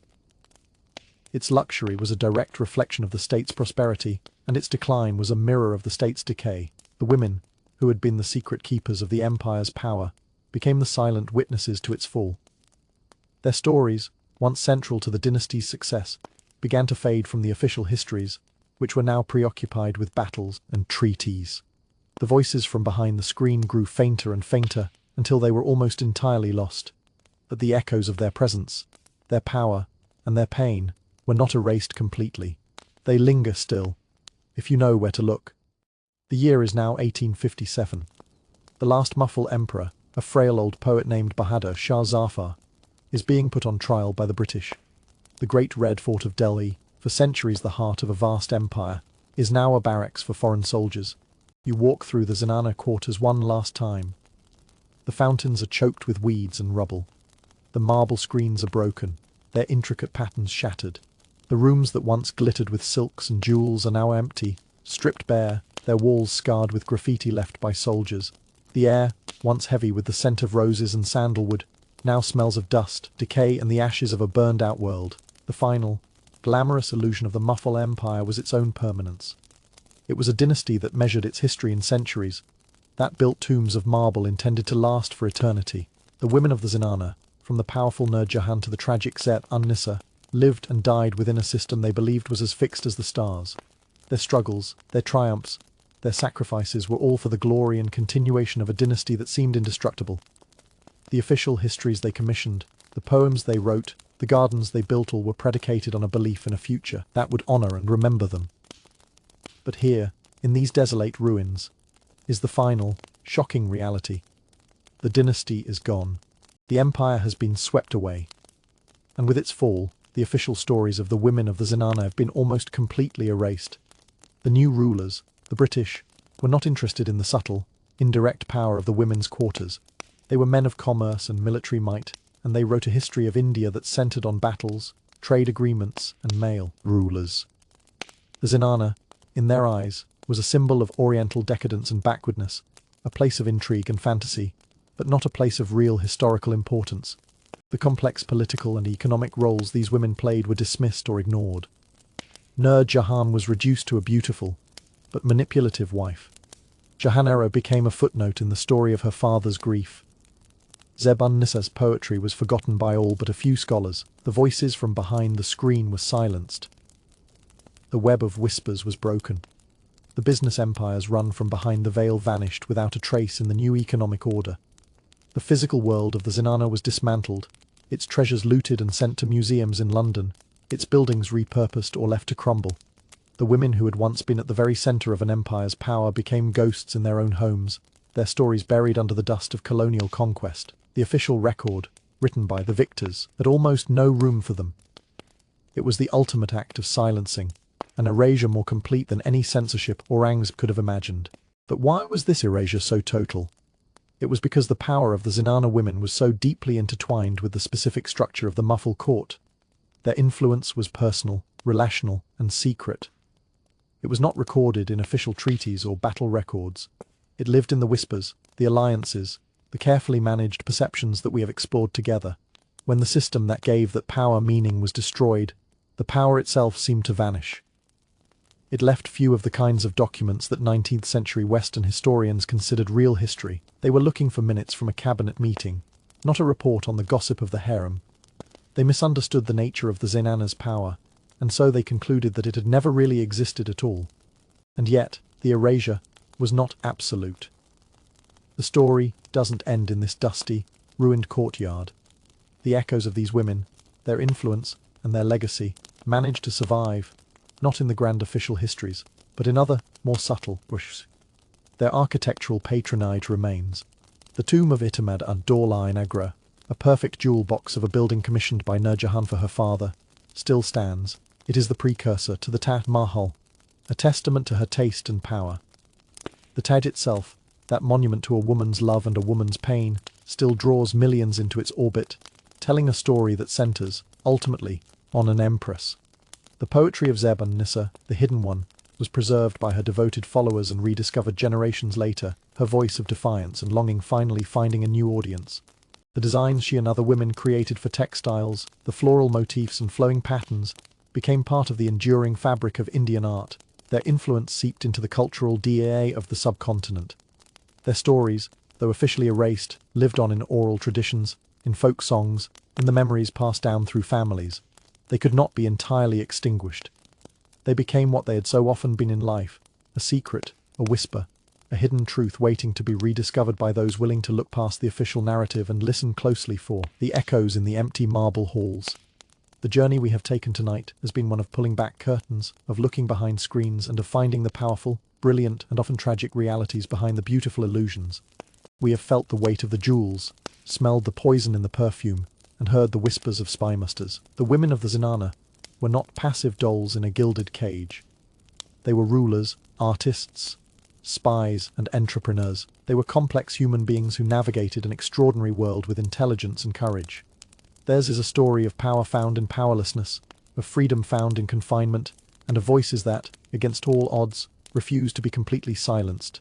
Its luxury was a direct reflection of the state's prosperity, and its decline was a mirror of the state's decay. The women, who had been the secret keepers of the empire's power, became the silent witnesses to its fall. Their stories, once central to the dynasty's success, began to fade from the official histories, which were now preoccupied with battles and treaties. The voices from behind the screen grew fainter and fainter until they were almost entirely lost. But the echoes of their presence, their power, and their pain were not erased completely. They linger still, if you know where to look. The year is now 1857. The last Mughal emperor, a frail old poet named Bahadur Shah Zafar, is being put on trial by the British. The Great Red Fort of Delhi, for centuries the heart of a vast empire, is now a barracks for foreign soldiers. You walk through the Zenana quarters one last time. The fountains are choked with weeds and rubble. The marble screens are broken, their intricate patterns shattered. The rooms that once glittered with silks and jewels are now empty, stripped bare, their walls scarred with graffiti left by soldiers. The air, once heavy with the scent of roses and sandalwood, now smells of dust, decay and the ashes of a burned-out world. The final, glamorous illusion of the Mughal Empire was its own permanence. It was a dynasty that measured its history in centuries, that built tombs of marble intended to last for eternity. The women of the Zenana, from the powerful Nur Jahan to the tragic Zeb-un-Nissa, lived and died within a system they believed was as fixed as the stars. Their struggles, their triumphs, their sacrifices were all for the glory and continuation of a dynasty that seemed indestructible. The official histories they commissioned, the poems they wrote, the gardens they built all were predicated on a belief in a future that would honor and remember them. But here, in these desolate ruins, is the final, shocking reality. The dynasty is gone. The empire has been swept away. And with its fall, the official stories of the women of the Zenana have been almost completely erased. The new rulers, the British, were not interested in the subtle, indirect power of the women's quarters. They were men of commerce and military might, and they wrote a history of India that centered on battles, trade agreements, and male rulers. The Zenana, in their eyes, was a symbol of oriental decadence and backwardness, a place of intrigue and fantasy, but not a place of real historical importance. The complex political and economic roles these women played were dismissed or ignored. Nur Jahan was reduced to a beautiful, but manipulative wife. Jahanara became a footnote in the story of her father's grief. Zeb-un-Nissa's poetry was forgotten by all but a few scholars. The voices from behind the screen were silenced. The web of whispers was broken. The business empires run from behind the veil vanished without a trace in the new economic order. The physical world of the Zenana was dismantled, its treasures looted and sent to museums in London, its buildings repurposed or left to crumble. The women who had once been at the very center of an empire's power became ghosts in their own homes, their stories buried under the dust of colonial conquest. The official record, written by the victors, had almost no room for them. It was the ultimate act of silencing, an erasure more complete than any censorship Aurangzeb could have imagined. But why was this erasure so total? It was because the power of the Zenana women was so deeply intertwined with the specific structure of the Mughal court. Their influence was personal, relational, and secret. It was not recorded in official treaties or battle records. It lived in the whispers, the alliances, the carefully managed perceptions that we have explored together. When the system that gave that power meaning was destroyed, the power itself seemed to vanish. It left few of the kinds of documents that 19th century Western historians considered real history. They were looking for minutes from a cabinet meeting, not a report on the gossip of the harem. They misunderstood the nature of the Zenana's power, and so they concluded that it had never really existed at all. And yet, the erasure was not absolute. The story doesn't end in this dusty, ruined courtyard. The echoes of these women, their influence and their legacy, managed to survive, not in the grand official histories, but in other, more subtle bushes. Their architectural patronage remains. The tomb of Itamad ad-Dawla in Agra, a perfect jewel box of a building commissioned by Nur Jahan for her father, still stands. It is the precursor to the Taj Mahal, a testament to her taste and power. The Taj itself, that monument to a woman's love and a woman's pain, still draws millions into its orbit, telling a story that centers, ultimately, on an empress. The poetry of Zeb-un-Nissa, the hidden one, was preserved by her devoted followers and rediscovered generations later, her voice of defiance and longing finally finding a new audience. The designs she and other women created for textiles, the floral motifs and flowing patterns, became part of the enduring fabric of Indian art. Their influence seeped into the cultural DNA of the subcontinent. Their stories, though officially erased, lived on in oral traditions, in folk songs, in the memories passed down through families. They could not be entirely extinguished. They became what they had so often been in life, a secret, a whisper, a hidden truth waiting to be rediscovered by those willing to look past the official narrative and listen closely for the echoes in the empty marble halls. The journey we have taken tonight has been one of pulling back curtains, of looking behind screens and of finding the powerful, brilliant and often tragic realities behind the beautiful illusions. We have felt the weight of the jewels, smelled the poison in the perfume, and heard the whispers of spymasters. The women of the Zenana were not passive dolls in a gilded cage. They were rulers, artists, spies, and entrepreneurs. They were complex human beings who navigated an extraordinary world with intelligence and courage. Theirs is a story of power found in powerlessness, of freedom found in confinement, and of voices that, against all odds, refuse to be completely silenced.